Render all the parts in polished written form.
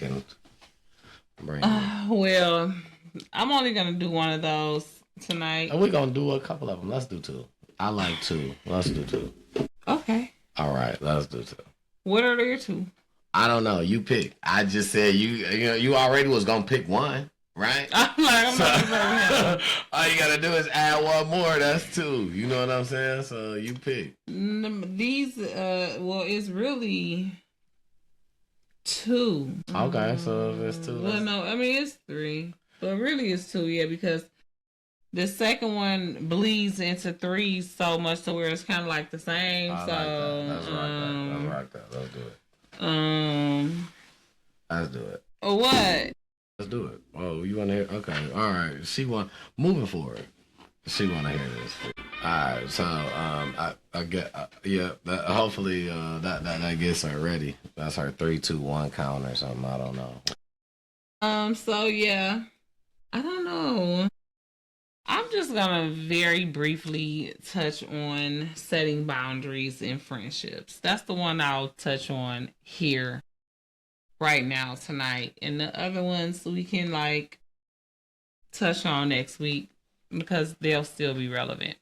can bring. Well, I'm only gonna do one of those tonight. And we're gonna do a couple of them. Let's do two. I like two. Let's do two. Okay. All right, let's do two. What are there two? I don't know. You pick. I just said you already was gonna pick one, right? I'm not all you gotta do is add one more. That's two. You know what I'm saying? So you pick. These well, it's really two. Okay, so if it's two. Well, no, I mean it's three, but really it's two. Yeah, because the second one bleeds into three so much to where it's kind of like the same. I so like that. Let's rock that. Let's do it. Let's do it. What? Let's do it. Oh, you want to hear? Okay, all right. Moving forward. She want to hear this. All right, so I get hopefully that gets her ready. That's her 3, 2, 1 count or something. I don't know. So yeah, I don't know. I'm just gonna very briefly touch on setting boundaries in friendships. That's the one I'll touch on here right now tonight. And the other ones we can like touch on next week because they'll still be relevant.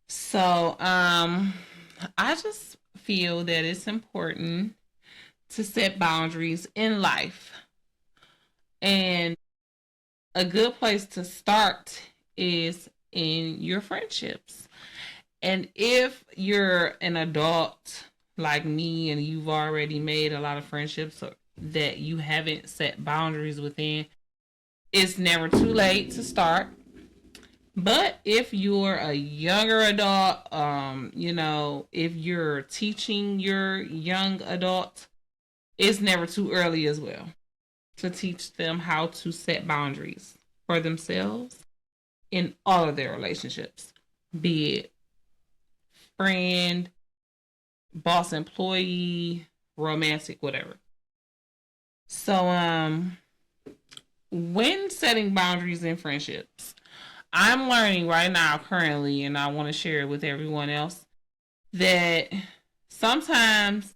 So I just feel that it's important to set boundaries in life. And a good place to start is in your friendships. And if you're an adult like me and you've already made a lot of friendships that you haven't set boundaries within, it's never too late to start. But if you're a younger adult, if you're teaching your young adult, it's never too early as well to teach them how to set boundaries for themselves in all of their relationships, be it friend, boss employee, romantic, whatever. So, when setting boundaries in friendships, I'm learning right now currently, and I want to share it with everyone else, that sometimes,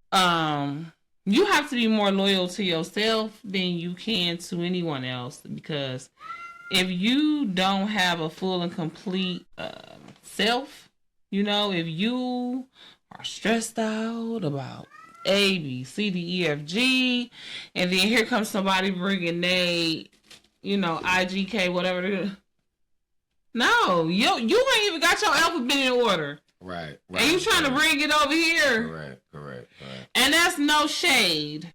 you have to be more loyal to yourself than you can to anyone else, because if you don't have a full and complete self, if you are stressed out about A, B, C, D, E, F, G, and then here comes somebody bringing IGK, whatever it is. No, you ain't even got your alphabet in order. Right. And you trying to bring it over here. Correct. And that's no shade.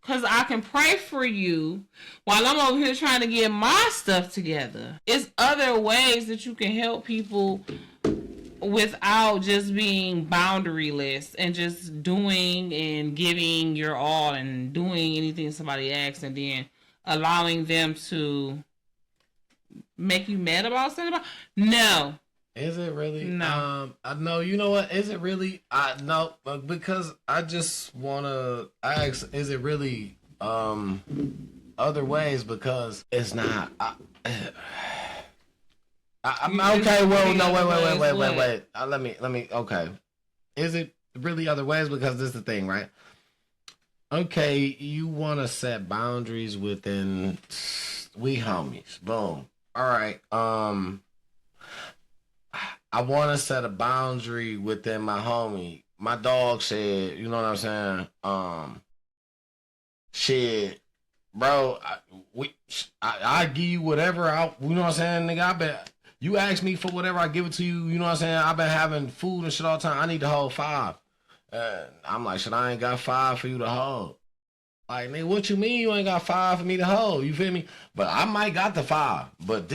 Because I can pray for you while I'm over here trying to get my stuff together. It's other ways that you can help people without just being boundaryless and just doing and giving your all and doing anything somebody asks and then allowing them to make you mad about something. No. Is it really? No. No, you know what? Is it really? No, because I just want to ask, is it really other ways? Because it's not. I'm okay. Well, no, wait. Let me. Okay. Is it really other ways? Because this is the thing, right? Okay, you want to set boundaries within we homies. Boom. All right. I want to set a boundary within my homie. My dog said, you know what I'm saying? Shit, bro, I give you whatever you know what I'm saying, nigga. You ask me for whatever, I give it to you. You know what I'm saying? I've been having food and shit all the time. I need to hold 5. I'm like, shit, I ain't got 5 for you to hold. Like, nigga, what you mean you ain't got 5 for me to hold? You feel me? But I might got the 5. But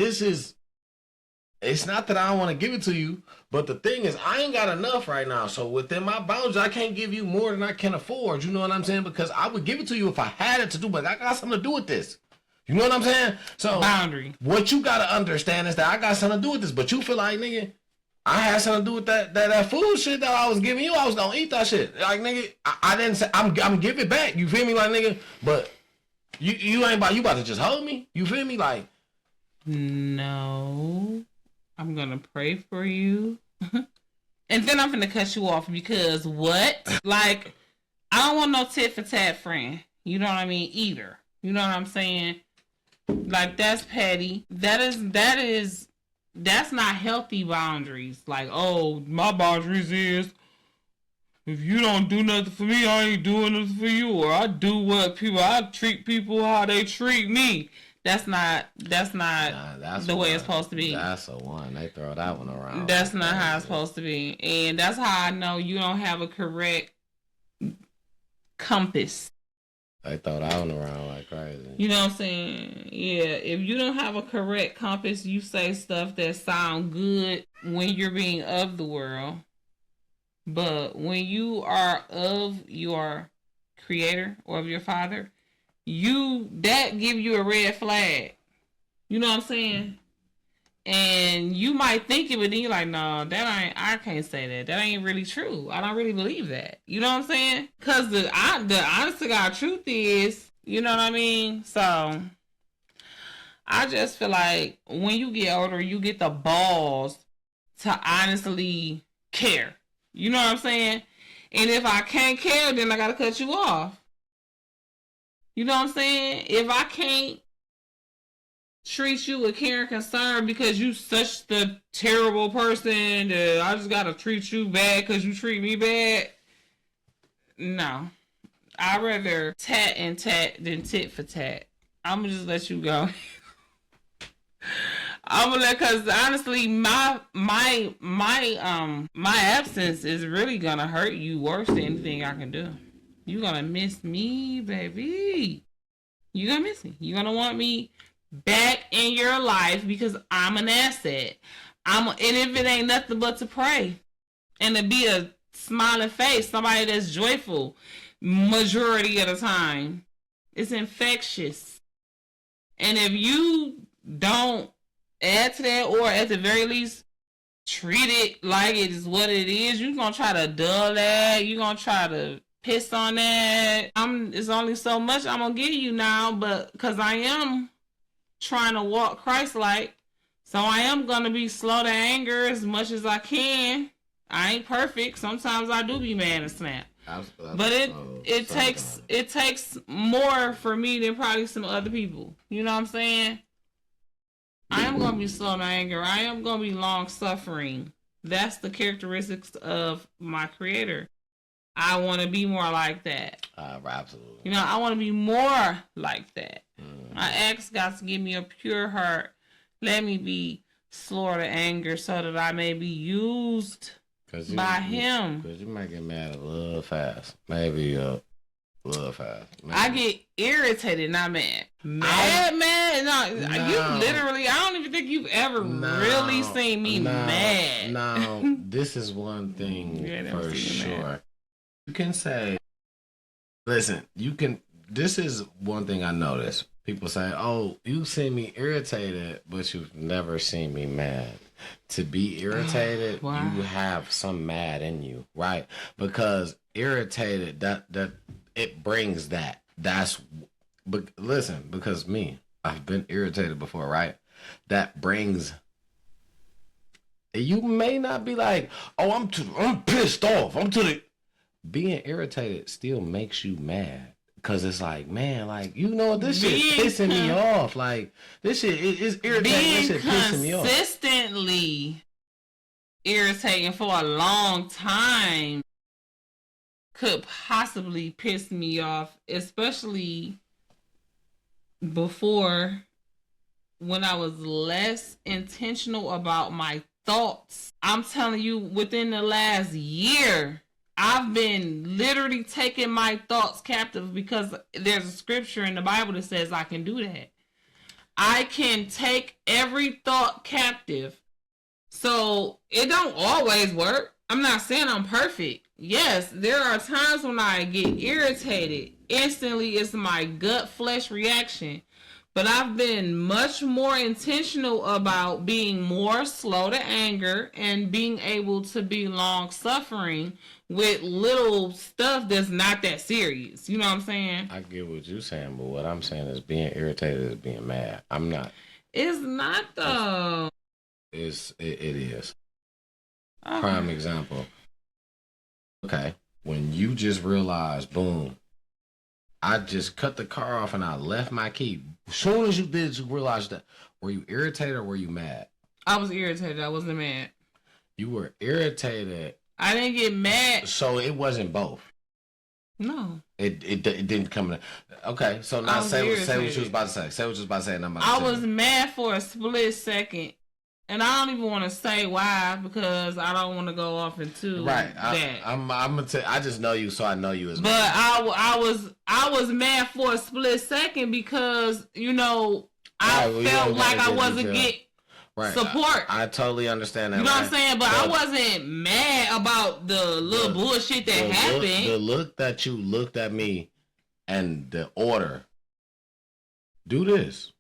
it's not that I don't want to give it to you, but the thing is, I ain't got enough right now. So within my boundaries, I can't give you more than I can afford. You know what I'm saying? Because I would give it to you if I had it to do, but I got something to do with this. You know what I'm saying? So boundary. What you gotta understand is that I got something to do with this, but you feel like, nigga, I had something to do with that food shit that I was giving you. I was gonna eat that shit. Like, nigga, I didn't say I'm giving it back. You feel me, like, nigga? But you ain't about to just hold me. You feel me, like? No. I'm gonna pray for you. And then I'm gonna cut you off because what? Like, I don't want no tit for tat friend. You know what I mean? Either. You know what I'm saying? Like, that's petty. That's not healthy boundaries. Like, oh, my boundaries is, if you don't do nothing for me, I ain't doing nothing for you. Or I treat people how they treat me. That's not that's the way it's supposed to be. That's the one. They throw that one around. That's not how it's supposed to be. And that's how I know you don't have a correct compass. They throw that one around like crazy. You know what I'm saying? Yeah. If you don't have a correct compass, you say stuff that sound good when you're being of the world. But when you are of your creator or of your father, that give you a red flag. You know what I'm saying? And you might think of it, and you're like, no, I can't say that. That ain't really true. I don't really believe that. You know what I'm saying? Because the honest to God truth is, you know what I mean? So, I just feel like when you get older, you get the balls to honestly care. You know what I'm saying? And if I can't care, then I got to cut you off. You know what I'm saying? If I can't treat you with care and concern because you such the terrible person that I just gotta treat you bad because you treat me bad. No. I'd rather tat and tat than tit for tat. I'm gonna just let you go. I'm gonna cause honestly my absence is really gonna hurt you worse than anything I can do. You're gonna miss me, baby. You're gonna miss me. You're gonna want me back in your life because I'm an asset. And if it ain't nothing but to pray and to be a smiling face, somebody that's joyful majority of the time, it's infectious. And if you don't add to that, or at the very least treat it like it is what it is, you're gonna try to dull that, you're gonna try to piss on that. It's only so much I'm gonna give you now, but because I am trying to walk Christ-like, so I am gonna be slow to anger as much as I can. I ain't perfect. Sometimes I do be mad and snap. But it takes more for me than probably some other people. You know what I'm saying? I am gonna be slow to anger. I am gonna be long suffering. That's the characteristics of my creator. I want to be more like that. Absolutely. You know, I want to be more like that. I ask God to give me a pure heart. Let me be slow to anger so that I may be used by Him. Because you might get mad a little fast. Maybe a little fast. Maybe. I get irritated, not mad. Mad? No, you literally, I don't even think you've ever really seen me mad. No, this is one thing for sure. You can say, listen, this is one thing I noticed. People say, oh, you see me irritated, but you've never seen me mad. To be irritated, you have some mad in you, right? Because irritated, that it brings that. But listen, because I've been irritated before, right? That brings. You may not be like, oh, I'm pissed off. Being irritated still makes you mad. Cause it's like, man, like, you know, this shit pissing me off. Like, this shit is irritating. This shit pissing me off. Consistently irritating for a long time could possibly piss me off, especially before, when I was less intentional about my thoughts. I'm telling you, within the last year, I've been literally taking my thoughts captive because there's a scripture in the Bible that says I can do that. I can take every thought captive. So it don't always work. I'm not saying I'm perfect. Yes, there are times when I get irritated. Instantly, it's my gut flesh reaction. But I've been much more intentional about being more slow to anger and being able to be long suffering with little stuff that's not that serious. You know what I'm saying? I get what you're saying, but what I'm saying is being irritated is being mad. I'm not. It's not though. It is. Okay. Prime example. Okay. When you just realize, boom, I just cut the car off and I left my key. As soon as you did, you realized that. Were you irritated or were you mad? I was irritated. I wasn't mad. You were irritated. I didn't get mad. So it wasn't both. No. It didn't come in. Okay, so now say what you was about to say. Say what you was about to say. And I'm about to I was mad for a split second. And I don't even want to say why because I don't want to go off into right. that. I'm gonna tell. I just know you, so I know you as. But I was mad for a split second because I felt like I wasn't getting support. I totally understand that. You know what I'm saying? But I wasn't mad about the little bullshit that happened. The look that you looked at me and the order. Do this.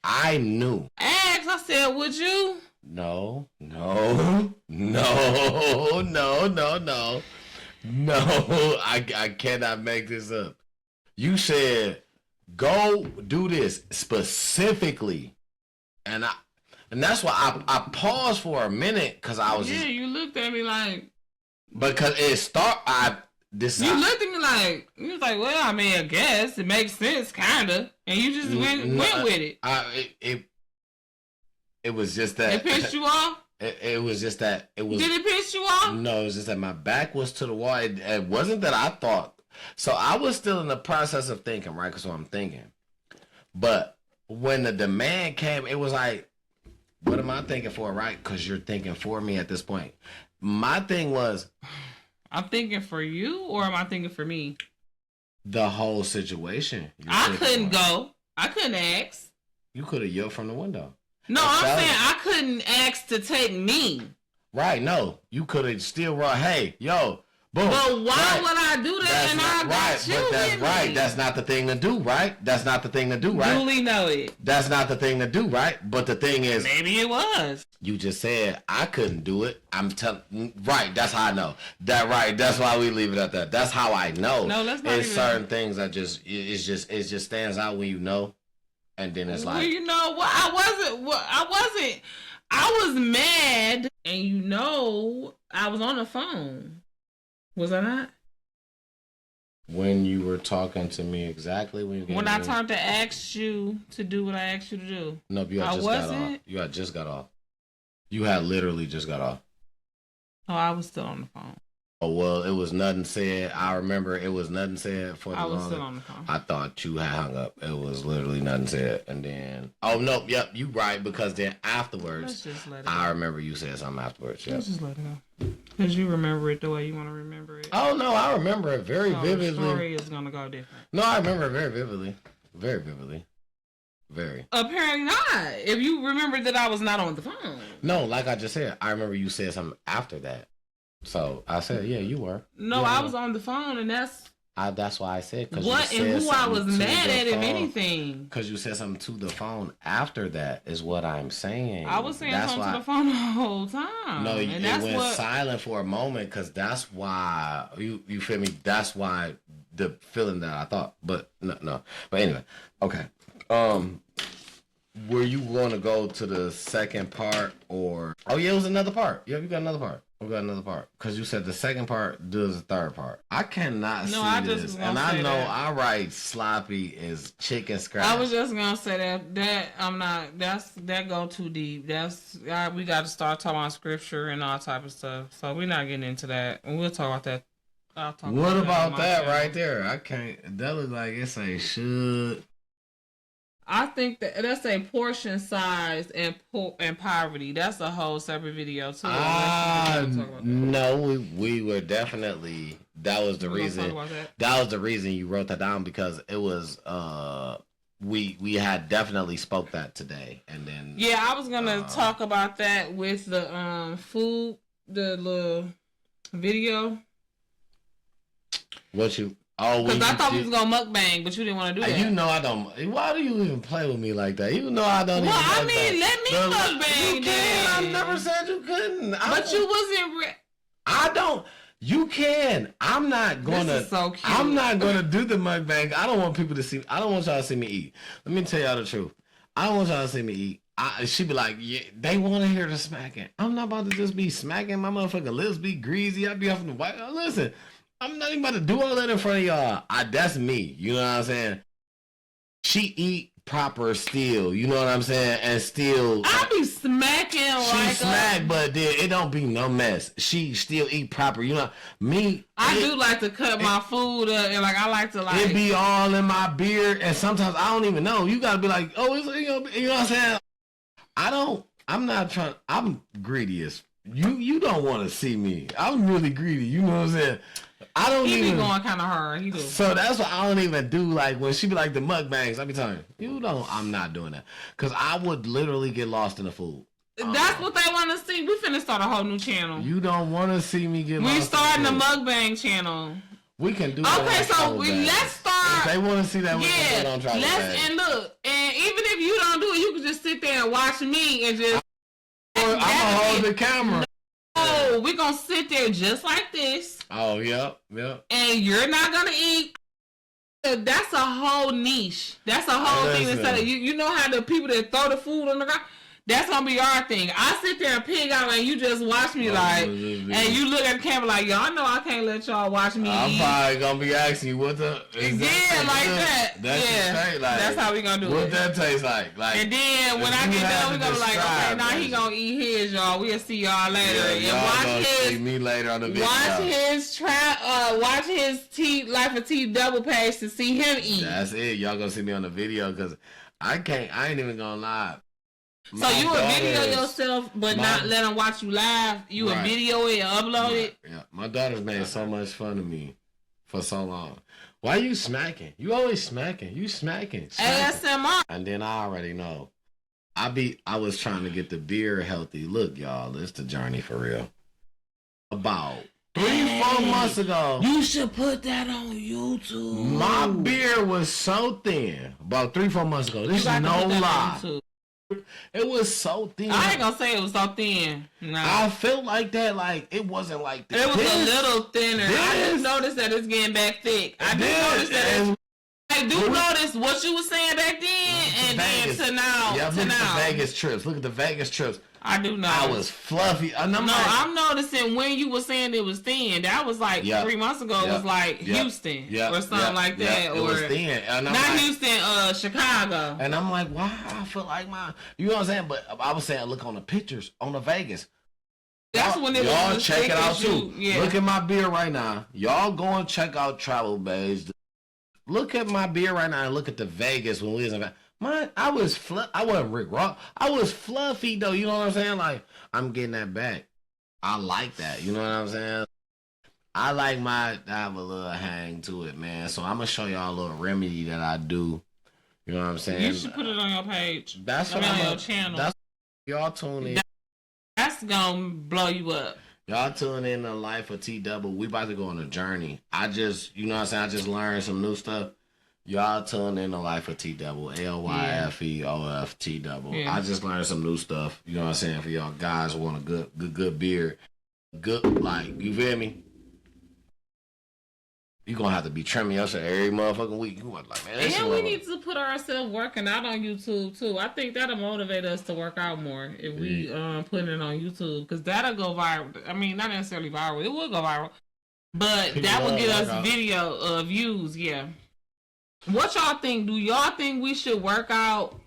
I knew. I said, would you? No. I cannot make this up. You said, go do this specifically. And that's why I paused for a minute because I was you looked at me like because it you looked at me like you was like, well, I mean, I guess it makes sense, kinda, and you just went with it. It was just that it pissed you off. It was just that it was. Did it piss you off? No, it was just that my back was to the wall. It wasn't that I thought. So I was still in the process of thinking, right? Because I'm thinking, but when the demand came, it was like, what am I thinking for, right? Because you're thinking for me at this point. My thing was, I'm thinking for you, or am I thinking for me? The whole situation. I couldn't go. I couldn't ask. You could have yelled from the window. No, I'm saying I couldn't ask to take me. Right, no. You could have still run, hey, yo, boom. But why would I do that and I got you that's right. Me? That's not the thing to do, right? That's not the thing to do, right? Duly noted. That's not the thing to do, right? But the thing is... Maybe it was. You just said, I couldn't do it. I'm telling... Right, that's how I know. That's why we leave it at that. That's how I know. No, let's not It's certain things that it just stands out when you know. And then it's like, well, you know what? I was mad, and I was on the phone. Was I not? When you were talking to me exactly when I turned to ask you to do what I asked you to do. Nope, you had just got off. You had just got off. You had literally just got off. Oh, I was still on the phone. Oh, well, it was nothing said. I remember it was nothing said for the longest. I was still on the phone. I thought you had hung up. It was literally nothing said. And then, oh, nope, yep, you right. Because then afterwards, let's just let it go. I remember you said something afterwards. Yep. Let's just let it go. Because you remember it the way you want to remember it. Oh, no, I remember it very vividly. The story is going to go different. No, I remember it very vividly. Very vividly. Very. Apparently not. If you remember that I was not on the phone. No, like I just said, I remember you said something after that. So I said, yeah, you were. No, yeah, I was on the phone, and that's why I said. What and who I was mad at, if anything. Because you said something to the phone after that is what I'm saying. I was saying something to the phone the whole time. No, it went silent for a moment because that's why you feel me. That's why the feeling that I thought, but no. But anyway, okay. Were you going to go to the second part or? Oh yeah, it was another part. Yeah, you got another part. We got another part because you said the second part does the third part. I cannot see this, and I know I write sloppy as chicken scratch. I was just gonna say that I'm not. That go too deep. We got to start talking about scripture and all type of stuff. So we're not getting into that, and we'll talk about that. What about that right there? I can't. That looks like it's a should. I think that's a portion size and poverty. That's a whole separate video too. No, we were definitely. That was the reason. That was the reason you wrote that down because it was. We had definitely spoke that today, and then. Yeah, I was gonna talk about that with the food, the little video. What you? Oh, because I thought we was gonna mukbang, but you didn't want to do that. You know I don't. Why do you even play with me like that? You know I don't. Well, I mean, let me mukbang. You can. I never said you couldn't. But you wasn't. I don't. You can. I'm not gonna. This is so cute. I'm not gonna do the mukbang. I don't want people to see. I don't want y'all to see me eat. Let me tell y'all the truth. I don't want y'all to see me eat. She be like, yeah, they want to hear the smacking. I'm not about to just be smacking. My motherfucking lips be greasy. I be off in the white. Listen. I'm not even about to do all that in front of y'all. That's me. You know what I'm saying? She eat proper still. You know what I'm saying? And still, I be smacking she smack, but then it don't be no mess. She still eat proper. You know me. I do like to cut my food up, and like I like to like it be all in my beard, and sometimes I don't even know. You gotta be like, oh, it's, you know what I'm saying? I'm not trying. I'm greedy as you don't want to see me. I'm really greedy. You know what I'm saying? I don't he even be going kind of hard. He do. So that's what I don't even do. Like when she be like the mukbangs, I be telling you don't. I'm not doing that because I would literally get lost in the food. That's what they want to see. We finna start a whole new channel. You don't want to see me get lost. We starting the mukbang channel. We can do. Okay, so let's start. If they want to see that, yeah. And look, and even if you don't do it, you can just sit there and watch me and just. I'm gonna hold the camera. Oh, we're gonna sit there just like this. Oh, yep. And you're not gonna eat. That's a whole niche. That's a whole thing. Instead of you know how the people that throw the food on the ground. That's gonna be our thing. I sit there and pig out, and you just watch me and you look at the camera like, y'all know I can't let y'all watch me. I'm probably gonna be asking you what the that. That's how we gonna do it. What that tastes like? And then when I get done, we gonna be like, okay, now he gonna eat his, y'all. We'll see y'all later. And watch his. See me later on the video. Watch his Life of T double page to see him eat. That's it. Y'all gonna see me on the video because I ain't even gonna lie. So you would video yourself, but not let them watch you live. You would video it and upload it. Yeah, my daughter's made so much fun of me for so long. Why you smacking? You always smacking. You smacking. ASMR. And then I already know. I was trying to get the beard healthy. Look, y'all, it's the journey for real. About 3-4 months ago. You should put that on YouTube. My beard was so thin. About 3-4 months ago. This is no lie. It was so thin. I ain't gonna say it was so thin. No. I felt like that. Like it wasn't like this. It was a little thinner. I just noticed that it's getting back thick. I do notice what you were saying back then and Vegas. Then to now. Yeah, look at the Vegas trips. Look at the Vegas trips. I do know. I was fluffy. I'm noticing when you were saying it was thin. That was like 3 months ago. It was like Houston or something like that. It was thin. And not like, Houston, Chicago. And I'm like, why? I feel like you know what I'm saying? But I was saying, look on the pictures on the Vegas. That's when it was. Y'all check it out too. Yeah. Look at my beard right now. Y'all go and check out Travel Bays. Look at my beard right now and look at the Vegas when we was in Vegas. I wasn't Rick Ross. I was fluffy though. You know what I'm saying? Like I'm getting that back. I like that. You know what I'm saying? I like I have a little hang to it, man. So I'm gonna show y'all a little remedy that I do. You know what I'm saying? You should put it on your page. That's on your channel. That's y'all tune in. That's gonna blow you up. Y'all tune in to Life of T Double. We about to go on a journey. You know what I'm saying? I just learned some new stuff. Y'all tune in to Life of T Double. LYFEOF Double. Yeah. I just learned some new stuff. You know what I'm saying? For y'all guys who want a good beard. Good, like, you feel me? You gonna have to be trimming yourself every motherfucking week. You want like, man, and we need to put ourselves working out on YouTube too. I think that'll motivate us to work out more if we put it on YouTube because that'll go viral. I mean, not necessarily viral. It will go viral, but that will get us video views. Yeah. What y'all think? Do y'all think we should work out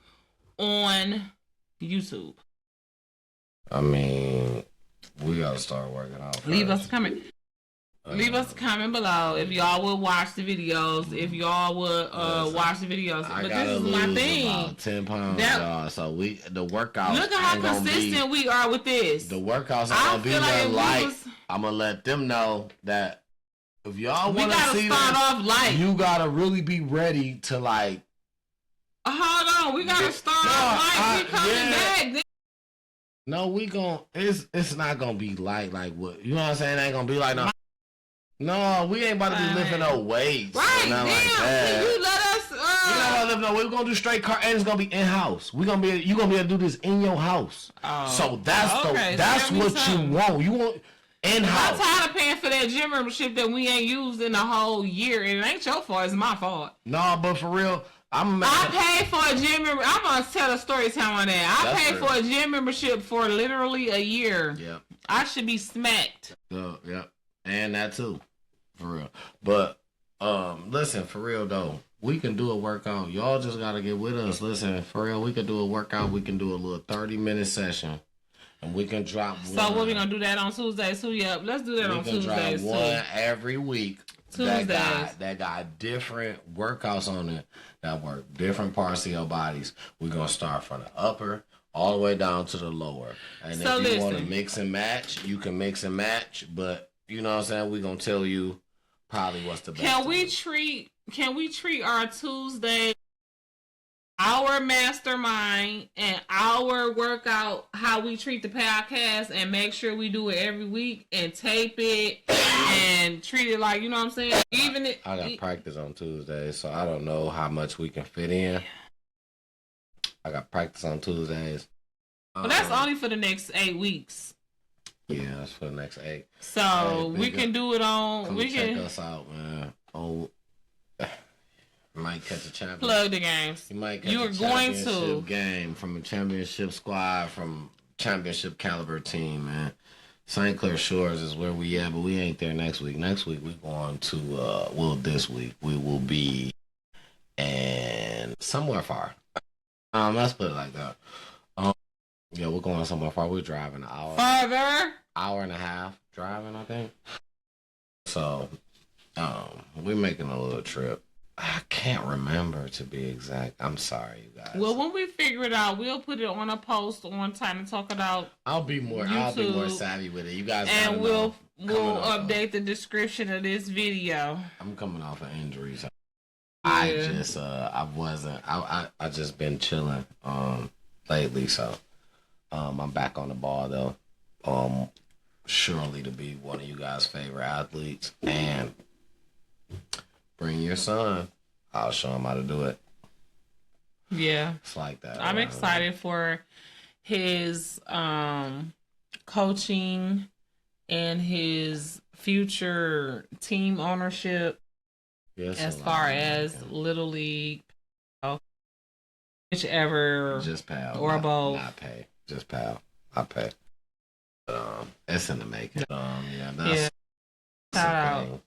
on YouTube? I mean, we gotta start working out first. Leave us a comment. Leave us a comment below if y'all would watch the videos. If y'all would watch the videos. But this is my thing. About 10 pounds, y'all. So the workouts. Look at how consistent we are with this. The workouts are gonna be nothing light. I'm gonna let them know that if y'all want to see this, you gotta really be ready to like. Hold on, we gotta start off light. We coming back. No, it's not gonna be light like what you know what I'm saying. It ain't gonna be like no, we ain't about to be lifting no weights. Right, damn. Like that. You let us. We're not gonna lift no weights. We're gonna do straight car, and it's gonna be in house. You gonna be able to do this in your house. Oh, so that's what you want. You want. In-house. I'm tired of paying for that gym membership that we ain't used in a whole year. And it ain't your fault. It's my fault. No, but for real, I paid for a gym membership. I'm going to tell a story time on that. I paid for a gym membership for literally a year. Yeah. I should be smacked. Yeah. And that too. For real. But listen, for real though, we can do a workout. Y'all just gotta get with us. Listen, for real, we can do a workout. We can do a little 30-minute session. And we can drop one. So what we gonna do that on Tuesdays too? Yep, let's do that on Tuesdays too. One every week. Tuesdays. That got different workouts on it that work different parts of your bodies. We're gonna start from the upper all the way down to the lower. And so if you want to mix and match, you can mix and match. But you know what I'm saying? We're gonna tell you probably what's the best. Can we treat our Tuesday, our mastermind, and our workout how we treat the podcast, and make sure we do it every week and tape it and treat it like, you know what I'm saying? I got practice on Tuesdays, so I don't know how much we can fit in. I got practice on Tuesdays. Well, that's only for the next 8 weeks. Yeah, that's for the next 8. So we can do it on. Come check us out, man. Oh. You might catch a championship. Plug the games. You might catch a championship game from a championship squad, from championship caliber team, man. St. Clair Shores is where we at, but we ain't there next week. Next week we going to this week we will be in somewhere far. Let's put it like that. Yeah, we're going somewhere far. We're driving an hour. Farther? Hour and a half driving, I think. So, we're making a little trip. I can't remember, to be exact. I'm sorry, you guys. Well, when we figure it out, we'll put it on a post on Time to Talk About. I'll be more savvy with it. You guys, and we'll update the description of this video. I'm coming off of injuries. Yeah. I just been chilling lately, so I'm back on the ball though. Surely to be one of you guys' favorite athletes, and bring your son. I'll show him how to do it. Yeah. It's like that. I'm excited for his coaching and his future team ownership, as far as Little League, whichever. Just pal. Or both. Not pay. Just pal. I pay. But, it's in the making. That's shout out.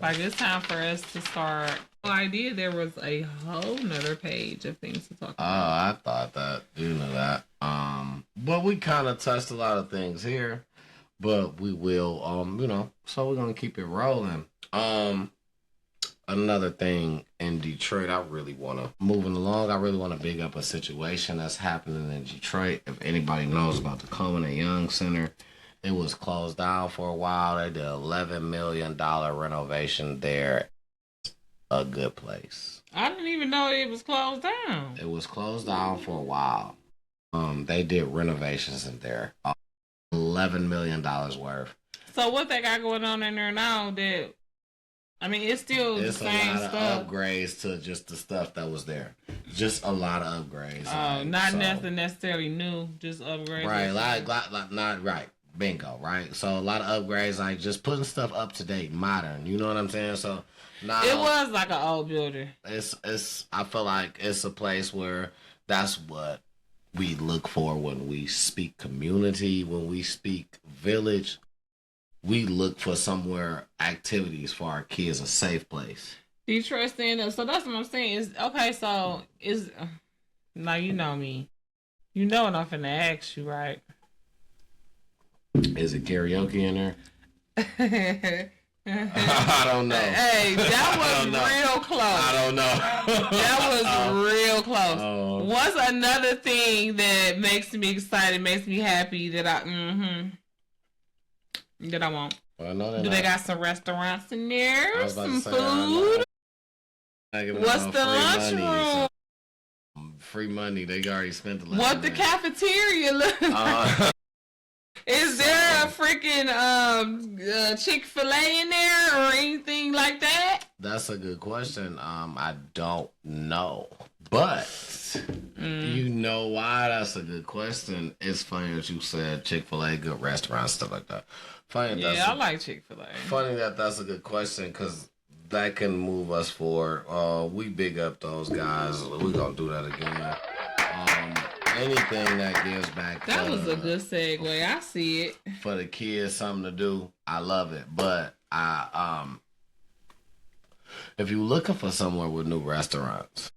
Like, it's time for us to start. No idea there was a whole nother page of things to talk about. Oh, I thought that. You know that. But we kind of touched a lot of things here. But we will, so we're going to keep it rolling. Another thing in Detroit, I really want to big up a situation that's happening in Detroit. If anybody knows about the Coleman and Young Center, it was closed down for a while. They did $11 million renovation there. A good place. I didn't even know it was closed down. It was closed down for a while. They did renovations in there. $11 million worth. So what they got going on in there now that, I mean, it's still the same stuff. It's a lot of upgrades to just the stuff that was there. Just a lot of upgrades. Not necessarily new, just upgrades. Right, not right. Bingo, right? So a lot of upgrades, like just putting stuff up to date, modern. You know what I'm saying? So now it was like an old building. It's. I feel like it's a place where that's what we look for when we speak community, when we speak village. We look for somewhere activities for our kids, a safe place. Detroit stand up. So that's what I'm saying. Is okay. So is now you know me. You know what I'm finna ask you, right? Is it karaoke in there? I don't know. Hey, that was real close. I don't know. That was real close. What's another thing that makes me excited, makes me happy that I want? Well, do they got some restaurants in there? Some food? What's the lunchroom? Free money. They already spent the lunch. What the cafeteria look like? Is there a freaking Chick-fil-A in there or anything like that? That's a good question. I don't know. But you know why that's a good question? It's funny that you said Chick-fil-A, good restaurants, stuff like that. Funny I like Chick-fil-A. Funny that's a good question because that can move us forward. We big up those guys. We're going to do that again. Anything that gives back. That was a good segue. I see it. For the kids, something to do. I love it. But If you're looking for somewhere with new restaurants,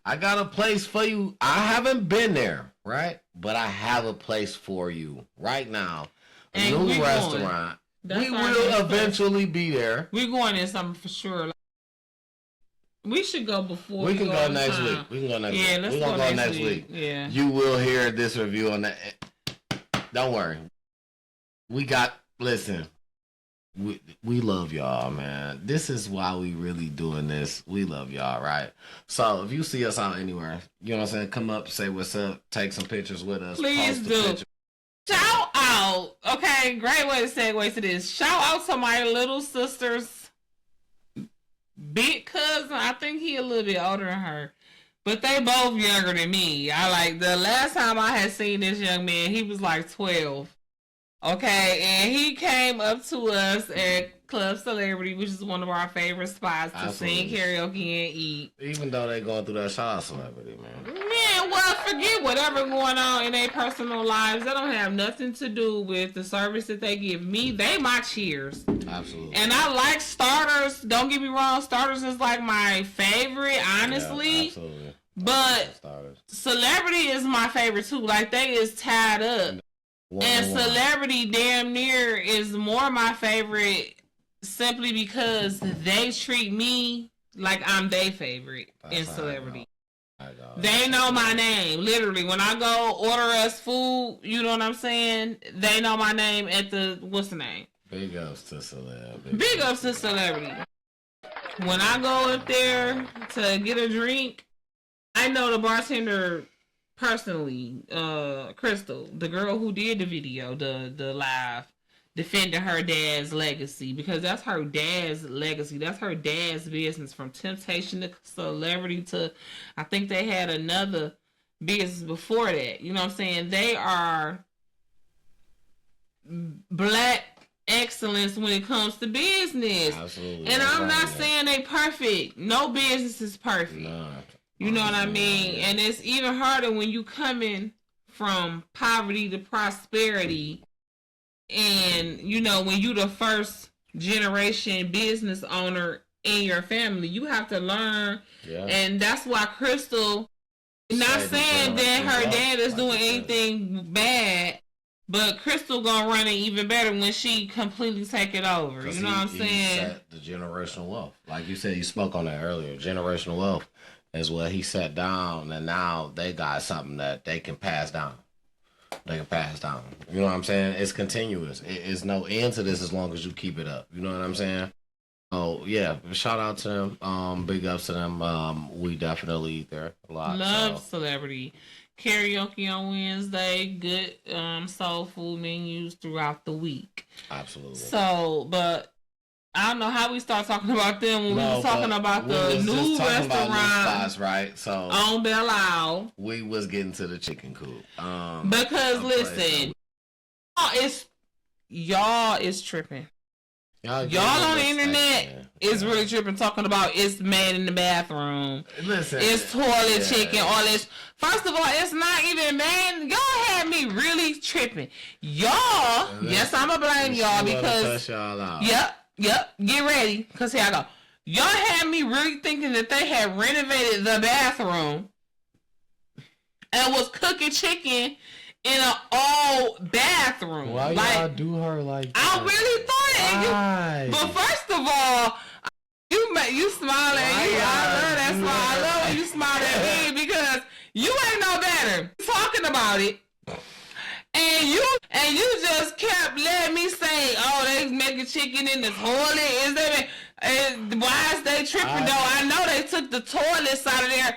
I got a place for you. I haven't been there, right? But I have a place for you right now. A And new we restaurant. That's We our will next eventually be there. We're going in something for sure. We should go before We can go on next time. week. We can go next Yeah, week. let's We're go gonna go next next week. Yeah. You will hear this review on that. Don't worry. Listen. We love y'all, man. This is why we really doing this. We love y'all, right? So if you see us out anywhere, you know what I'm saying? Come up, say what's up, take some pictures with us. Please post the do. picture. Shout out. Okay, great way to segue to this. Shout out to my little sister's big cousin. I think he a little bit older than her. But they both younger than me. I like the last time I had seen this young man, he was like 12. Okay, and he came up to us at Club Celebrity, which is one of our favorite spots to sing karaoke and eat. Even though they going through that shout out celebrity, man. Man, well, forget whatever going on in their personal lives. That don't have nothing to do with the service that they give me. They my cheers. Absolutely. And I like starters. Don't get me wrong. Starters is like my favorite, honestly. Yeah, absolutely. But celebrity is my favorite too. Like they is tied up. And celebrity damn near is more my favorite simply because they treat me like I'm their favorite in celebrity. They know my name. Literally, when I go order us food, you know what I'm saying? They know my name at the, what's the name? Big ups to celebrity. Big ups to celebrity. When I go up there to get a drink, I know the bartender personally, Crystal, the girl who did the video, the live, defending her dad's legacy, because that's her dad's legacy. That's her dad's business, from Temptation to Celebrity to, I think they had another business before that. You know what I'm saying? They are black excellence when it comes to business. Absolutely. And I'm not saying they perfect. No business is perfect. No. You know what I mean? And it's even harder when you coming from poverty to prosperity. And, you know, when you the first generation business owner in your family, you have to learn. Yeah. And that's why Crystal, not saying that her dad is doing anything bad, but Crystal gonna run it even better when she completely take it over. You know what I'm saying? Set the generational wealth. Like you said, you spoke on that earlier. Generational wealth is what he set down, and now they got something that they can pass down. They can pass down. You know what I'm saying? It's continuous. It's no end to this as long as you keep it up. You know what I'm saying? Oh yeah, shout out to them. Big ups to them. We definitely eat there a lot. Love celebrity. Karaoke on Wednesday. Good soul food menus throughout the week. Absolutely. So, but I don't know how we start talking about them when we was talking about the new restaurant, right? So on Belle Isle. We was getting to the chicken coop. Because listen, y'all is tripping. Y'all on the internet is really tripping, talking about it's man in the bathroom. Listen, it's toilet chicken, all this. First of all, it's not even man. Y'all had me really tripping. Y'all, yes, I'ma blame y'all because y'all out. Yep, get ready, because here I go. Y'all had me really thinking that they had renovated the bathroom and was cooking chicken in an old bathroom. Why y'all do her like that? I really thought it. But first of all, you smile at you. I love that smile. I love when you smile at me because you ain't no better. Talking about it. And you just kept letting me say, oh, they making chicken in the toilet. Why is they tripping though? I know they took the toilets out of there.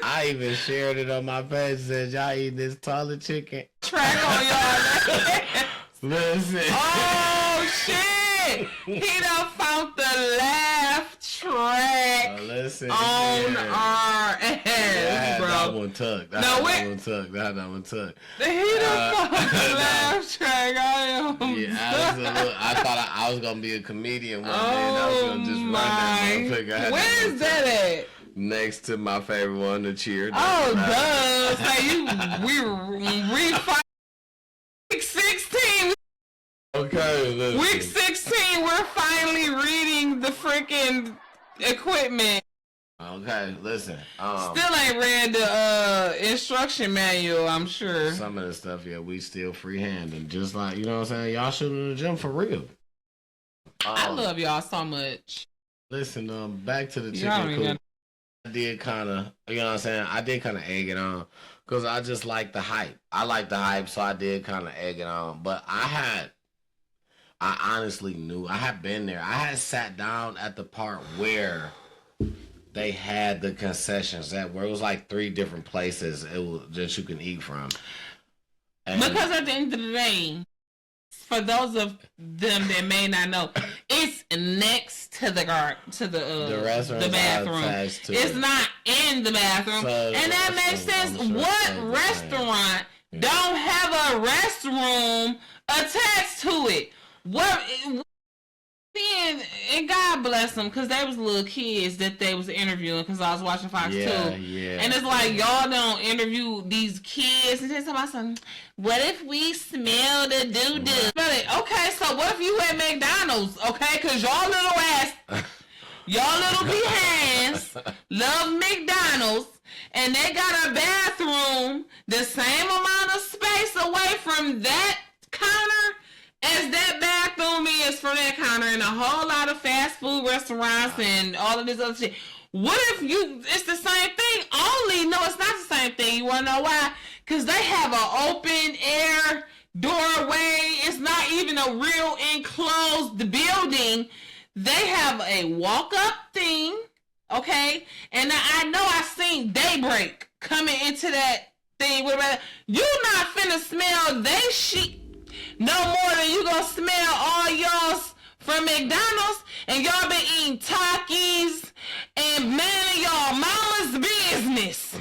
I even shared it on my page. Said y'all eating this toilet chicken. Track on y'all. Listen. Oh shit! He done found the laugh track on our ass, bro. That one tucked. That one tucked. He done found the laugh track. Yeah, absolutely. I thought I was gonna be a comedian one day, and I was gonna just run that motherfucker. Where's that at? Next to my favorite one, the cheer. Oh, duh. Say we refight 16. Okay, listen. Week 16, we're finally reading the freaking equipment. Okay, listen. Still ain't read the instruction manual, I'm sure. Some of the stuff, yeah, we still freehanding. Just like, you know what I'm saying? Y'all should in the gym for real. I love y'all so much. Listen, back to the chicken coop. I did kind of, you know what I'm saying? I did kind of egg it on because I just like the hype. I like the hype, so I did kind of egg it on. But I honestly knew, I had been there. I had sat down at the part where they had the concessions where it was like 3 different places that you can eat from. And because at the end of the day, for those of them that may not know, it's next to the bathroom. It's not in the bathroom, and that makes sense. What restaurant don't have a restroom attached to it? What? And God bless them, because they was little kids that they was interviewing, because I was watching Fox 2. Yeah. And it's like, y'all don't interview these kids. And then somebody said, what if we smell the doo-doo? Okay, so what if you at McDonald's, okay? Because y'all little behinds love McDonald's, and they got a bathroom the same amount of space away from that counter as that bathroom is from that counter in a whole lot of fast food restaurants and all of this other shit. What if it's the same thing? No, it's not the same thing. You want to know why? Because they have an open air doorway. It's not even a real enclosed building. They have a walk-up thing, okay? And I know I seen Daybreak coming into that thing. You not finna smell they shit no more than you gonna smell all y'all's from McDonald's, and y'all been eating Takis and man y'all mama's business.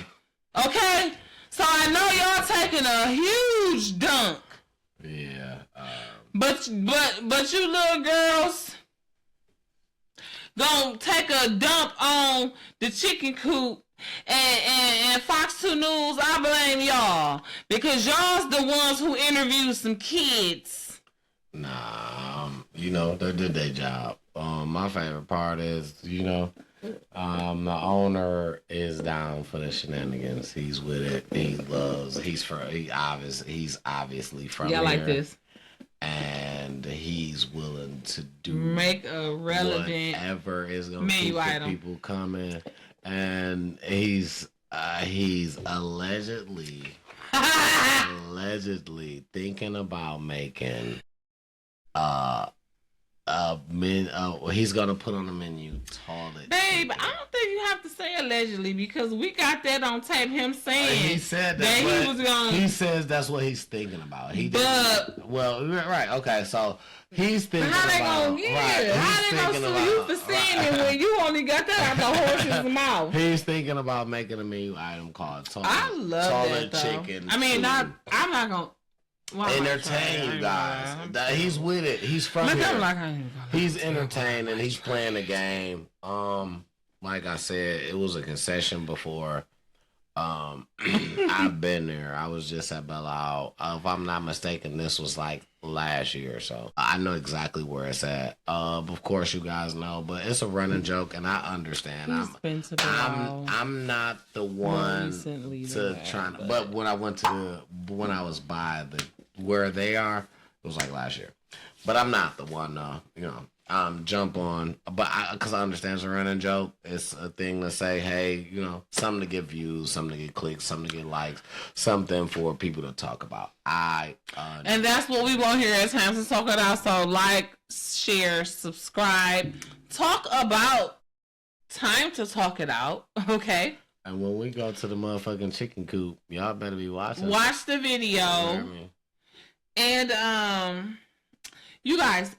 Okay? So I know y'all taking a huge dunk. Yeah. But you little girls gonna take a dump on the chicken coop and Fox 2 News. I blame y'all, because y'all's the ones who interviewed some kids. Nah, they did their job. My favorite part is, the owner is down for the shenanigans. He's with it. He's obviously from here. Like this. And he's willing to make a relevant whatever is going to keep people coming. And he's allegedly thinking about making he's gonna put on the menu toilet. Babe, I don't think you have to say allegedly, because we got that on tape. Him saying he said that he was gonna. He says that's what he's thinking about. Right, okay, so he's thinking how they about. Gonna, yeah, how they gonna sue you for saying it when you only got that out the horse's mouth? He's thinking about making a menu item called toilet. I love toilet that, chicken. I mean, I'm not gonna. Entertain you guys. He's with it. He's from here. He's entertaining. He's playing the game. Like I said, it was a concession before. I've been there. I was just at Belle Isle. If I'm not mistaken, this was like last year or so. I know exactly where it's at. Of course, you guys know, but it's a running joke, and I understand. I'm not the one to try. But when I went when I was by where they are, it was like last year. But I'm not the one, jump on. But because I understand it's a running joke. It's a thing to say, hey, something to get views, something to get clicks, something to get likes, something for people to talk about. And that's what we want here at Times to Talk It Out. So like, share, subscribe, talk about Time to Talk It Out, okay? And when we go to the motherfucking chicken coop, y'all better be watching. Watch the video. And you guys,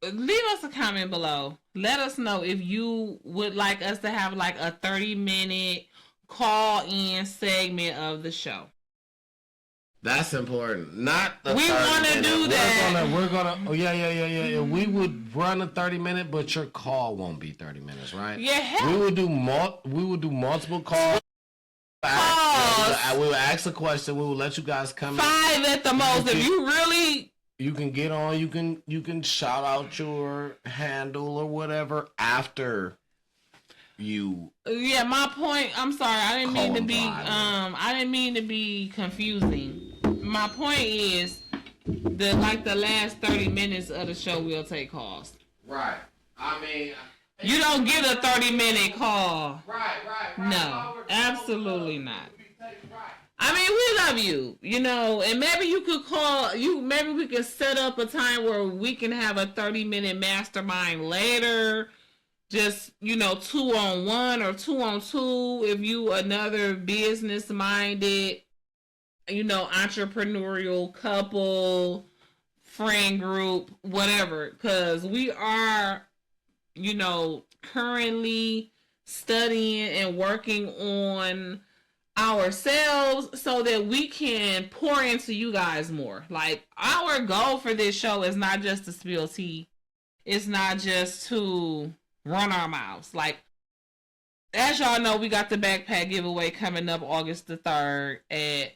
leave us a comment below. Let us know if you would like us to have like a 30-minute call-in segment of the show. That's important. Not the we want to do that. We're gonna. Oh yeah. We would run a 30-minute, but your call won't be 30 minutes, right? Yeah. We would do multiple calls. We will ask a question. We will let you guys come 5 at the most. If you really you can get on. You can shout out your handle or whatever after you Yeah, my point. I'm sorry. I didn't call mean to them be. private. I didn't mean to be confusing. My point is the last 30 minutes of the show will take calls. Right. I mean, You don't get a 30-minute call. right. No, absolutely not. I mean, we love you, and maybe you could call you. Maybe we could set up a time where we can have a 30-minute mastermind later. Just 2-on-1 or 2-on-2. If you another business minded, entrepreneurial couple, friend group, whatever. Because we are, currently studying and working on ourselves so that we can pour into you guys more. Like, our goal for this show is not just to spill tea. It's not just to run our mouths. Like, as y'all know, we got the backpack giveaway coming up August the 3rd at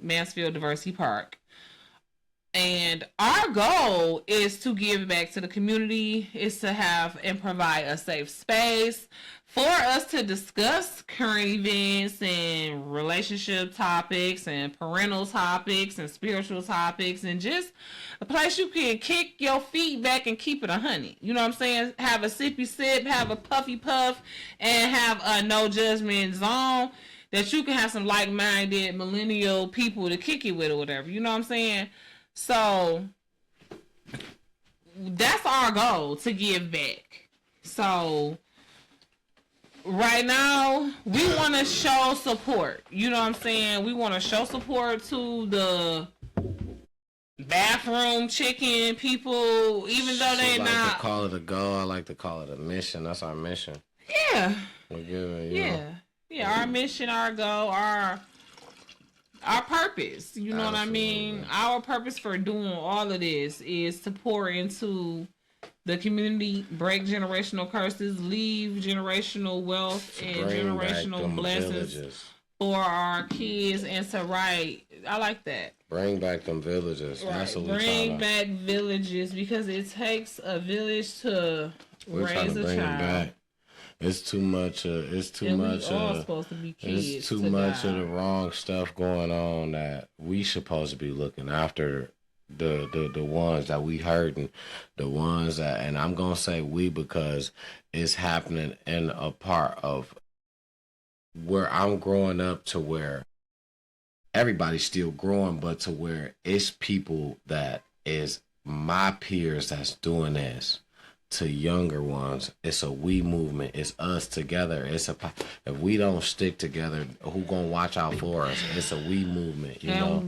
Mansfield Diversity Park. And our goal is to give back to the community, is to have and provide a safe space for us to discuss current events and relationship topics and parental topics and spiritual topics, and just a place you can kick your feet back and keep it 100. You know what I'm saying? Have a sippy sip, have a puffy puff, and have a no judgment zone that you can have some like-minded millennial people to kick it with or whatever. You know what I'm saying? So that's our goal, to give back. So right now, we want to show support. You know what I'm saying? We want to show support to the bathroom chicken people, even though they like not. To call it a goal. I like to call it a mission. That's our mission. Yeah. We're giving, Yeah. Our mission, our goal, our purpose. You know what I mean? Our purpose for doing all of this is to pour into the community, break generational curses, leave generational wealth and generational blessings for our kids, and to I like that. Bring back them villages. Right. That's what Bring back villages, because it takes a village to raise a child. Back. It's too much. It's too much. We all supposed to be kids. It's too much of the wrong stuff going on that we supposed to be looking after the ones that we hurt, and the ones that, and I'm gonna say we because it's happening in a part of where I'm growing up, to where everybody's still growing, but to where it's people that is my peers that's doing this to younger ones. It's a we movement. It's us together. If we don't stick together, who gonna watch out for us? It's a we movement, you know.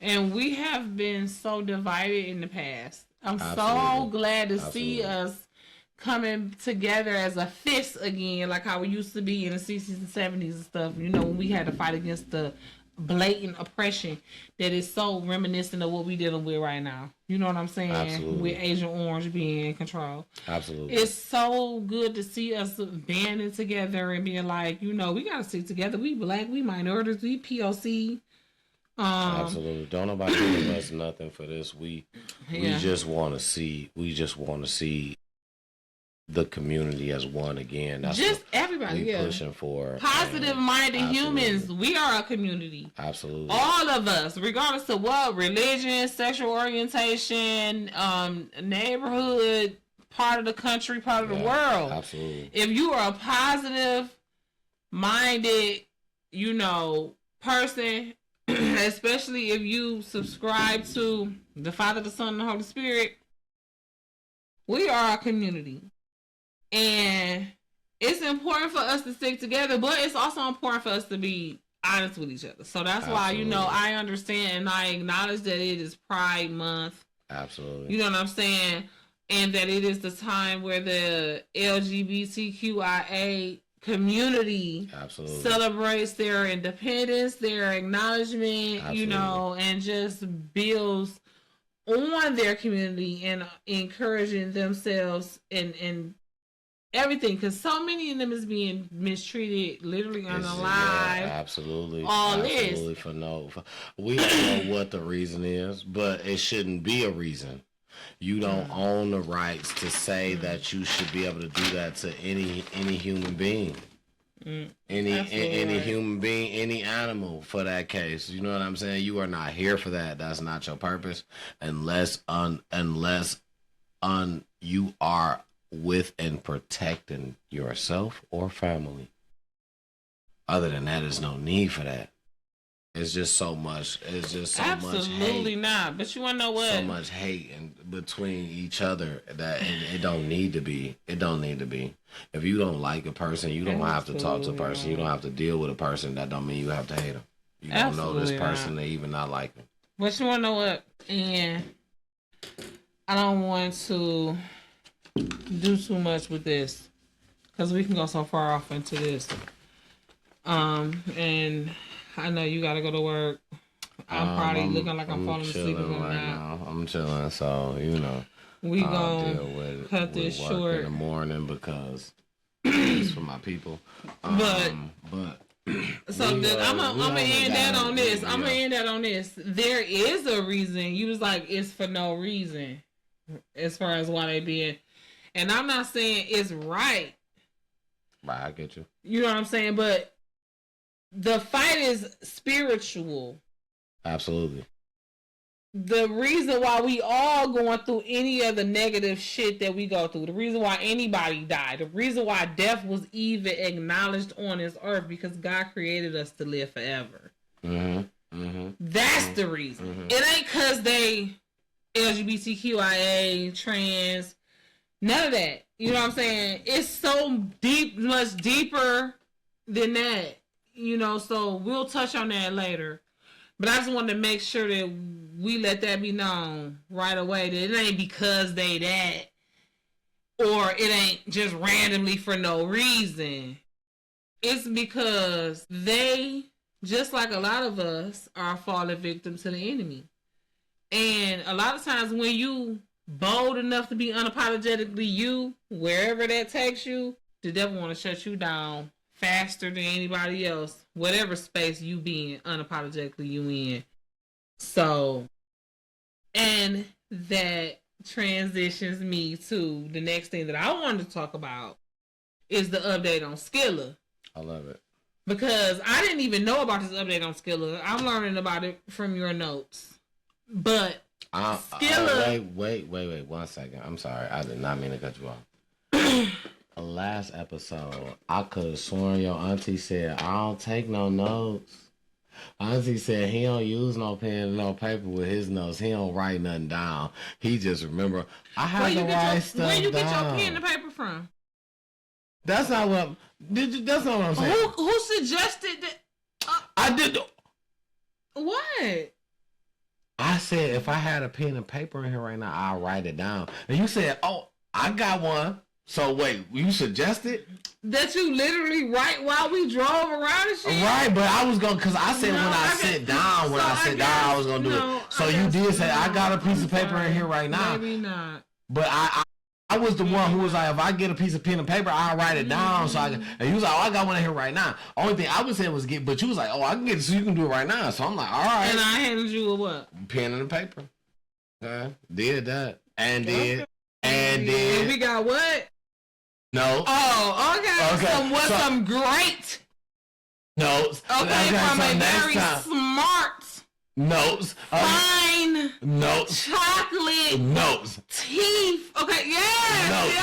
And we have been so divided in the past. I'm so glad to see us coming together as a fist again, like how we used to be in the 60s and 70s and stuff. When we had to fight against the blatant oppression that is so reminiscent of what we dealing with right now. You know what I'm saying? Absolutely. With Agent Orange being in control. Absolutely. It's so good to see us banding together and being like, we gotta stick together. We Black, we minorities, we POC. Absolutely. Don't nobody give us nothing for this. We just want to see. We just want to see the community as one again. That's just everybody. We pushing for positive-minded humans. We are a community. Absolutely. All of us, regardless of what religion, sexual orientation, neighborhood, part of the country, part of the world. Absolutely. If you are a positive-minded, person, especially if you subscribe to the Father, the Son, and the Holy Spirit, we are a community. And it's important for us to stick together, but it's also important for us to be honest with each other. So that's why, I understand and I acknowledge that it is Pride Month. Absolutely. You know what I'm saying? And that it is the time where the LGBTQIA community celebrates their independence, their acknowledgement, and just builds on their community and encouraging themselves and everything, because so many of them is being mistreated, literally unalive. Yeah, absolutely, all absolutely. this. We don't know what the reason is, but it shouldn't be a reason. You don't own the rights to say that you should be able to do that to any human being. Any human being, any animal for that case. You know what I'm saying? You are not here for that. That's not your purpose unless you are with and protecting yourself or family. Other than that, there's no need for that. It's just so much. It's just so much hate. Absolutely not. But you want to know what? So much hate between each other that it don't need to be. It don't need to be. If you don't like a person, you don't have to talk to a person. You don't have to deal with a person. That don't mean you have to hate them. You don't know this person to even not like them. But you want to know what? And I don't want to do too much with this because we can go so far off into this. And I know you gotta go to work. I'm probably looking like I'm falling asleep right now. I'm chilling, so you know we gonna deal with cut this short in the morning because it's for my people. But so I'm gonna end that on this. I'm gonna end that on this. There is a reason. You was like it's for no reason, as far as why they being, and I'm not saying it's right. Right, I get you. You know what I'm saying, but the fight is spiritual. Absolutely. The reason why we all going through any of the negative shit that we go through, the reason why anybody died, the reason why death was even acknowledged on this earth, because God created us to live forever. That's the reason. It ain't because they LGBTQIA, trans, none of that. You know what I'm saying? It's so deep, much deeper than that. You know, so we'll touch on that later. But I just wanted to make sure that we let that be known right away. That it ain't because they that. Or it ain't just randomly for no reason. It's because they, just like a lot of us, are falling victim to the enemy. And a lot of times when you bold enough to be unapologetically you, wherever that takes you, the devil want to shut you down faster than anybody else, whatever space you be in, unapologetically you in. So, and that transitions me to the next thing that I wanted to talk about is the update on Skilla. I love it. Because I didn't even know about this update on Skilla. I'm learning about it from your notes. But Skilla... Wait 1 second. I'm sorry. I did not mean to cut you off. Last episode, I could have sworn your auntie said, I don't take no notes. Auntie said he don't use no pen and no paper with his notes. He don't write nothing down. He just remember, I have to write stuff down. Where you get your pen and paper from? That's not what I'm saying. Who suggested that? I did. What? I said if I had a pen and paper in here right now, I'll write it down. And you said, oh, I got one. So wait, you suggested that you literally write while we drove around and shit? Right, but I was gonna, cause I said when I sit down, I was gonna do it. So you did say I got a piece of paper in here right now. Maybe not. But I was the one who was like, if I get a piece of pen and paper, I'll write it down. So and you was like, oh, I got one in here right now. Only thing I was saying was but you was like, oh, I can get it so you can do it right now. So I'm like, all right. And I handed you a what? Pen and a paper. Okay, did that and did. And we got what? No. Oh, okay. Some great notes. Okay, from a very smart notes. Fine notes. Chocolate notes. Teeth. Okay, yes. Notes.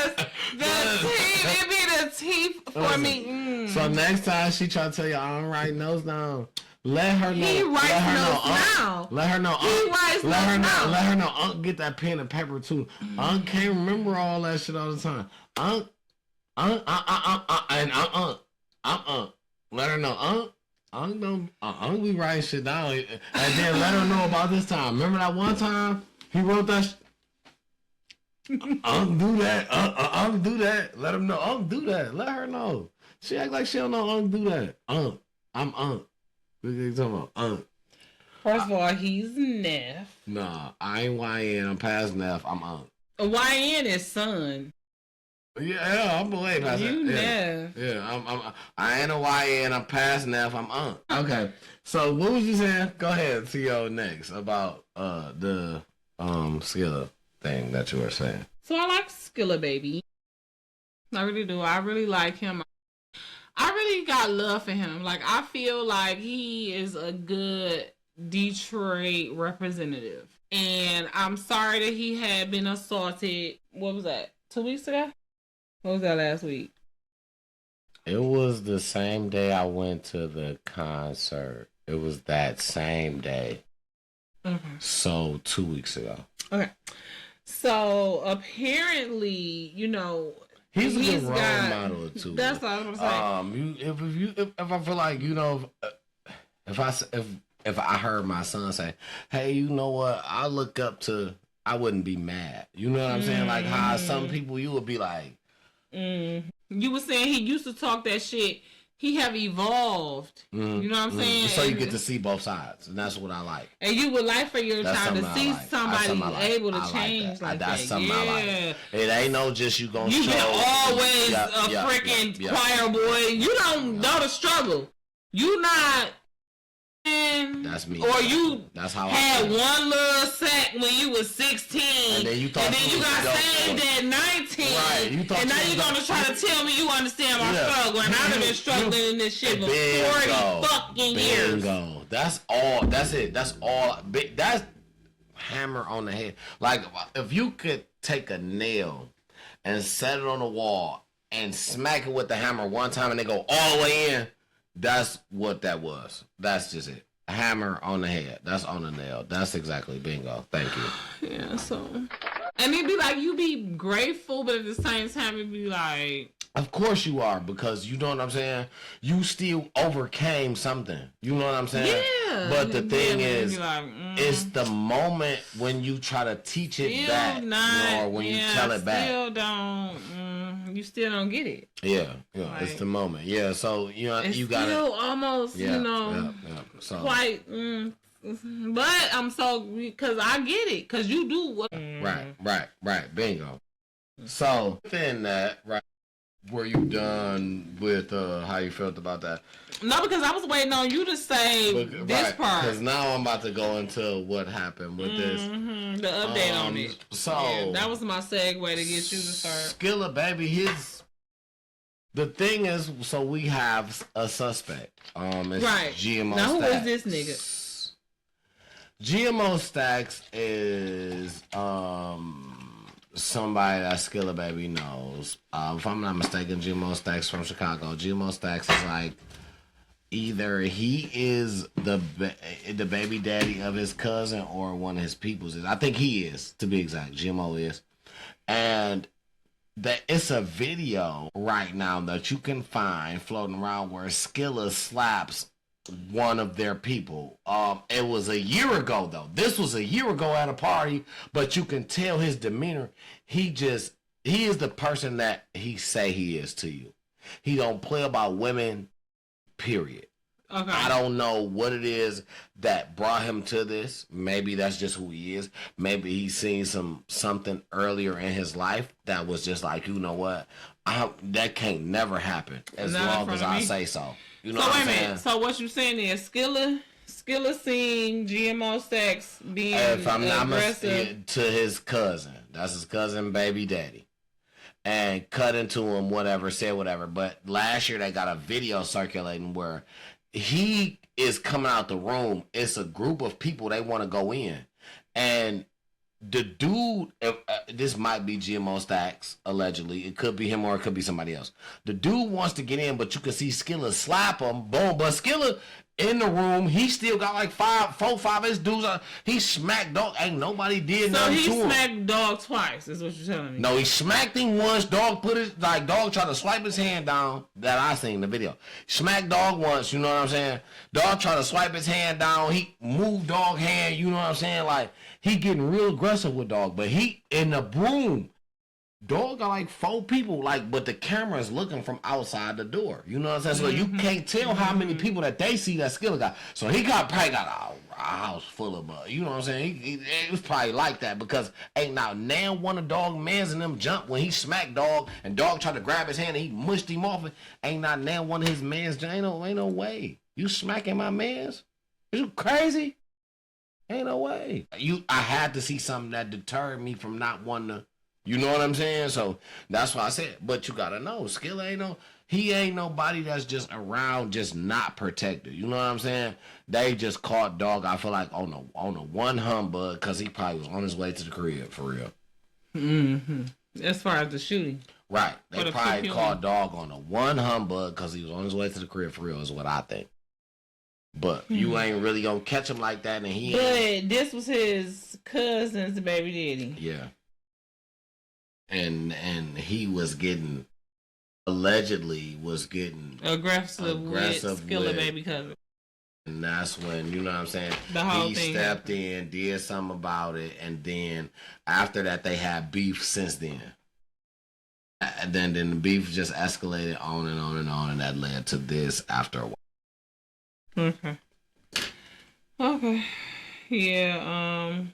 Yes. The teeth. It be the teeth for me. So next time she try to tell you I don't write notes down. Let her know. He writes notes now. Let her know. He writes notes now. Let her know. Unc get that pen and paper too. Unc can't remember all that shit all the time. Unc. Let her know. Unc be writing shit down, and then let her know about this time. Remember that one time he wrote that. Unc do that. Unc do that. Let him know. Unc do that. Let her know. She act like she don't know Unc do that. I'm Unc. What are you talking about? First of all, he's Neff. Nah, I ain't YN. I'm past Neff. I'm Unc. A YN is son. Yeah, I'm way past You that. know. Yeah, I ain't a YN. I'm past Neff. I'm Okay. So what was you saying? Go ahead to your next about the Skilla thing that you were saying. So I like Skilla Baby. I really do. I really like him. I really got love for him. Like, I feel like he is a good Detroit representative. And I'm sorry that he had been assaulted. What was that? 2 weeks ago? What was that last week? It was the same day I went to the concert. It was that same day. Okay. So 2 weeks ago. Okay. So apparently, you know, he's a good role model too. That's what I was saying. If I feel like, you know, if I heard my son say, "Hey, you know what? I look up to," I wouldn't be mad. You know what I'm saying? Like how some people you would be like. You were saying he used to talk that shit. He have evolved. You know what I'm saying? So you get to see both sides, and that's what I like. And you would like for your child to see somebody able to change like that. That's something I like. It ain't no just you gonna. You been always a freaking choir boy. You don't know the struggle. You not. That's me. Or you that's how had one little sack when you was 16, and then you got saved at 19, right? And now you're gonna try to tell me you understand my struggle, and I've been struggling in this shit for 40 fucking years. Bingo. That's all. That's it. That's all. That's hammer on the head. Like if you could take a nail and set it on the wall and smack it with the hammer one time, and they go all the way in. That's what that was. That's just it. A hammer on the head. That's on the nail. That's exactly bingo. Thank you. Yeah, so. And it'd be like, you be grateful, but at the same time, it'd be like. Of course you are, because you know what I'm saying? You still overcame something. You know what I'm saying? Yeah. But the thing is, like, it's the moment when you try to teach it back. Or when you tell it back. You still don't get it. Yeah, like, it's the moment. Yeah, so you know you got to almost, you know, so. Quite. But I'm so because I get it because you do what. Right. Bingo. So within that, right, were you done with how you felt about that? No, because I was waiting on you to say this part. Because now I'm about to go into what happened with this. The update on it. So that was my segue to get you to start. Skilla Baby, the thing is, so we have a suspect. It's right. GMO now, Stacks. Who is this nigga? GMO Stacks is somebody that Skilla Baby knows. If I'm not mistaken, GMO Stacks from Chicago. GMO Stacks is like either he is the baby daddy of his cousin or one of his peoples. I think he is, to be exact. GMO is, and that it's a video right now that you can find floating around where Skilla slaps one of their people. It was a year ago though. This was a year ago at a party, but you can tell his demeanor. He is the person that he say he is to you. He don't play about women, period. Okay. I don't know what it is that brought him to this. Maybe that's just who he is. Maybe he's seen something earlier in his life that was just like, you know what? That can't never happen as long as I say so. You know what I'm saying? So what you saying is Skilla seen GMO Stacks being if I'm aggressive to his cousin. That's his cousin, baby daddy. And cut into him, whatever, said whatever. But last year they got a video circulating where he is coming out the room. It's a group of people, they want to go in. And the dude, this might be GMO Stacks, allegedly. It could be him or it could be somebody else. The dude wants to get in, but you can see Skilla slap him. Boom. But Skilla in the room, he still got like 4, 5 of his dudes. He smacked dog. Ain't nobody did nothing to him. So he smacked dog twice, is what you're telling me. No, he smacked him once. Dog dog tried to swipe his hand down. That I seen in the video. Smacked dog once, you know what I'm saying? Dog tried to swipe his hand down. He moved dog hand, you know what I'm saying? Like, he getting real aggressive with dog. But he in the broom. Dog got like 4 people, but the camera is looking from outside the door. You know what I'm saying? So you can't tell how many people that they see that Skilla got. So he probably got a house full of you know what I'm saying? It was probably like that because ain't now one of dog mans and them jump when he smacked dog and dog tried to grab his hand and he mushed him off. Ain't not now one of his mans. Ain't no way. You smacking my mans? Is you crazy? Ain't no way. I had to see something that deterred me from not wanting to. You know what I'm saying? So that's why I said. But you gotta know, Skill he ain't nobody that's just around, just not protected. You know what I'm saying? They just caught dog. I feel like on the one humbug because he probably was on his way to the crib for real. Mm-hmm. As far as the shooting, right? They probably caught dog on the one humbug because he was on his way to the crib for real. Is what I think. But you ain't really gonna catch him like that, and he. But this was his cousin's baby daddy. Yeah. And he was allegedly aggressive with Skilla baby cousin. And that's when, you know what I'm saying, he stepped in, did something about it, and then after that they had beef since then. And then the beef just escalated on and on and on, and that led to this after a while. Okay. Yeah,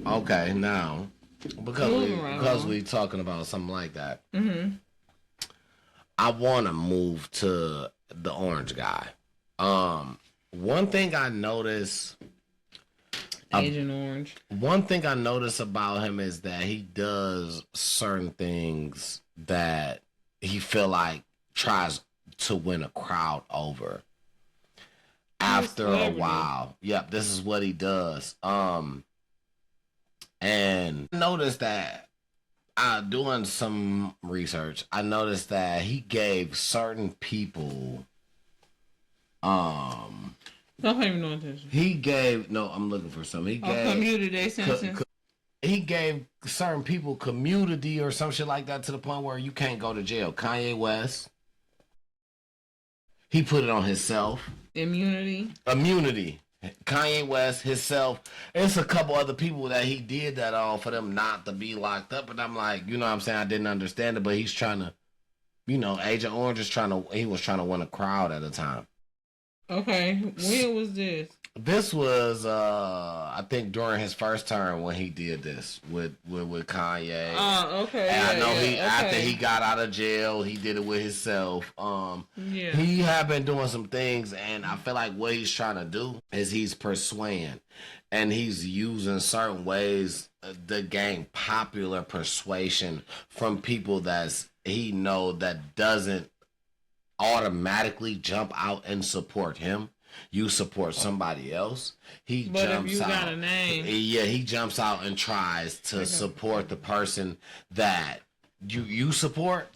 Okay, now because we talking about something like that, I want to move to the orange guy. One thing I noticed, Agent Orange. One thing I notice about him is that he does certain things that he feel like tries to win a crowd over. After a while, yep, this is what he does. And I noticed that doing some research, I noticed that he gave certain people don't pay me no attention. I'm looking for something. He gave community sentence. He gave certain people community or some shit like that to the point where you can't go to jail. Kanye West, he put it on himself. Immunity. Kanye West, himself. It's a couple other people that he did that on for them not to be locked up. And I'm like, you know what I'm saying? I didn't understand it, but he's trying to, Agent Orange was trying to win a crowd at a time. Okay. When was this? This was, I think, during his first term when he did this with Kanye. Okay. And I know after he got out of jail, he did it with himself. He had been doing some things, and I feel like what he's trying to do is he's persuading, and he's using certain ways to gain popular persuasion from people that doesn't automatically jump out and support him. You support somebody else. He jumps out and tries to support the person that you support.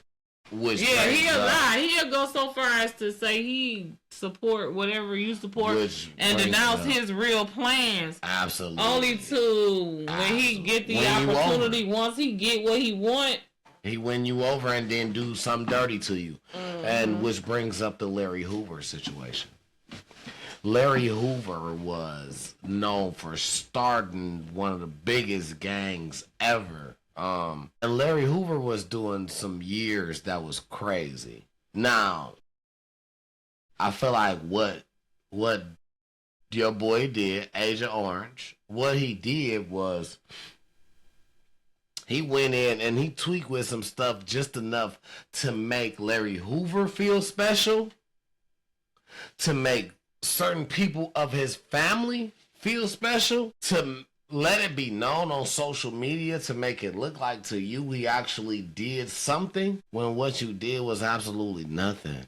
Which he'll go so far as to say he support whatever you support and denounce his real plans. Absolutely. Only to when he get the opportunity, once he get what he want, he win you over and then do something dirty to you. And which brings up the Larry Hoover situation. Larry Hoover was known for starting one of the biggest gangs ever. And Larry Hoover was doing some years that was crazy. Now, I feel like what your boy did, Agent Orange, what he did was he went in and he tweaked with some stuff just enough to make Larry Hoover feel special, to make certain people of his family feel special, to let it be known on social media, to make it look like to you he actually did something when what you did was absolutely nothing.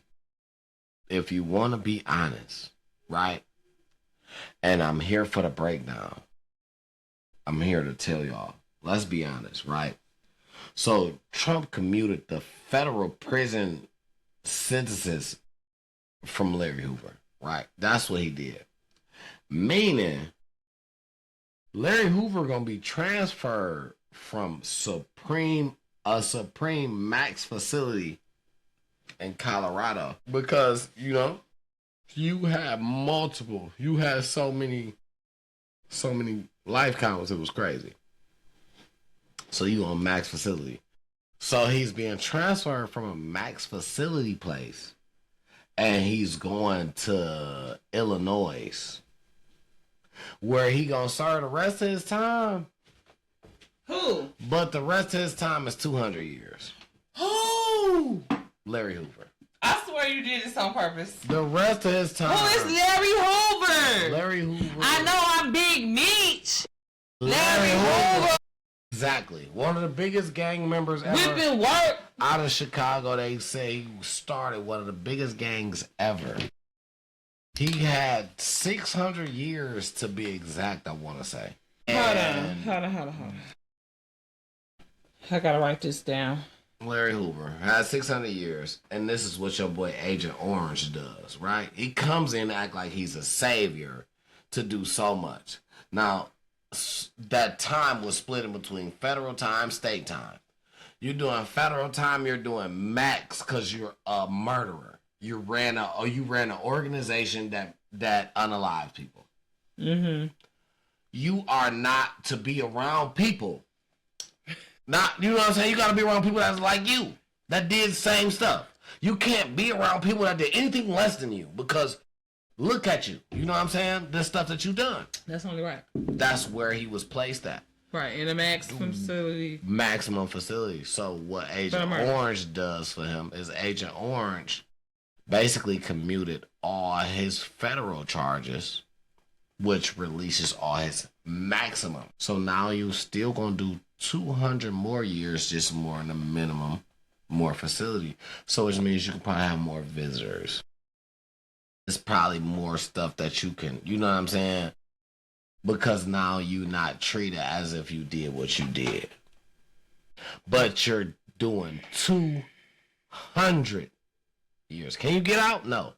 If you want to be honest, right? And I'm here for the breakdown. I'm here to tell y'all, let's be honest, right? So Trump commuted the federal prison sentences from Larry Hoover. Right, that's what he did. Meaning, Larry Hoover gonna be transferred from a Supreme Max facility in Colorado because you had so many life counts. It was crazy. So you on Max facility. So he's being transferred from a Max facility place. and he's going to Illinois, where he gonna serve the rest of his time. Who? But the rest of his time is 200 years. Who? Larry Hoover. I swear you did this on purpose. The rest of his time. Who is Larry Hoover? Larry Hoover. I know I'm Big Meech. Larry Hoover. Exactly. One of the biggest gang members ever. Whipping work. Out of Chicago, they say he started one of the biggest gangs ever. He had 600 years to be exact, I want to say. Hold on. I gotta write this down. Larry Hoover had 600 years, and this is what your boy Agent Orange does, right? He comes in and act like he's a savior to do so much. Now, that time was split in between federal time, state time. You're doing federal time, you're doing max because you're a murderer. You ran an organization that unalives people. Mm-hmm. You are not to be around people. Not, you know what I'm saying? You gotta be around people that's like you, that did the same stuff. You can't be around people that did anything less than you because look at you. You know what I'm saying? The stuff that you done. That's only right. That's where he was placed at. Right, in a maximum facility. Maximum facility. So what Agent Orange does for him is Agent Orange basically commuted all his federal charges, which releases all his maximum. So now you still gonna do 200 more years, just more in the minimum, more facility. So which means you can probably have more visitors. It's probably more stuff that you can, you know what I'm saying? Because now you're not treated as if you did what you did. But you're doing 200 years. Can you get out? No.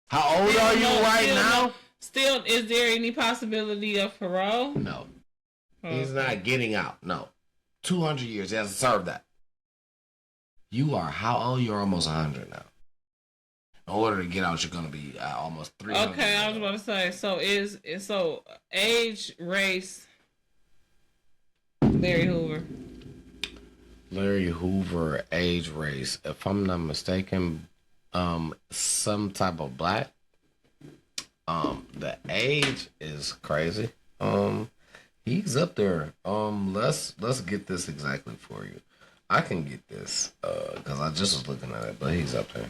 How old are you right now? Still, is there any possibility of parole? No. He's not getting out. No. 200 years. He has to serve that. You are how old? You're almost 100 now. In order to get out, you're going to be almost 300. Okay, I was about to say. So age, race, Larry Hoover. Larry Hoover, age, race. If I'm not mistaken, some type of black. The age is crazy. He's up there. Let's get this exactly for you. I can get this because I just was looking at it, but he's up there.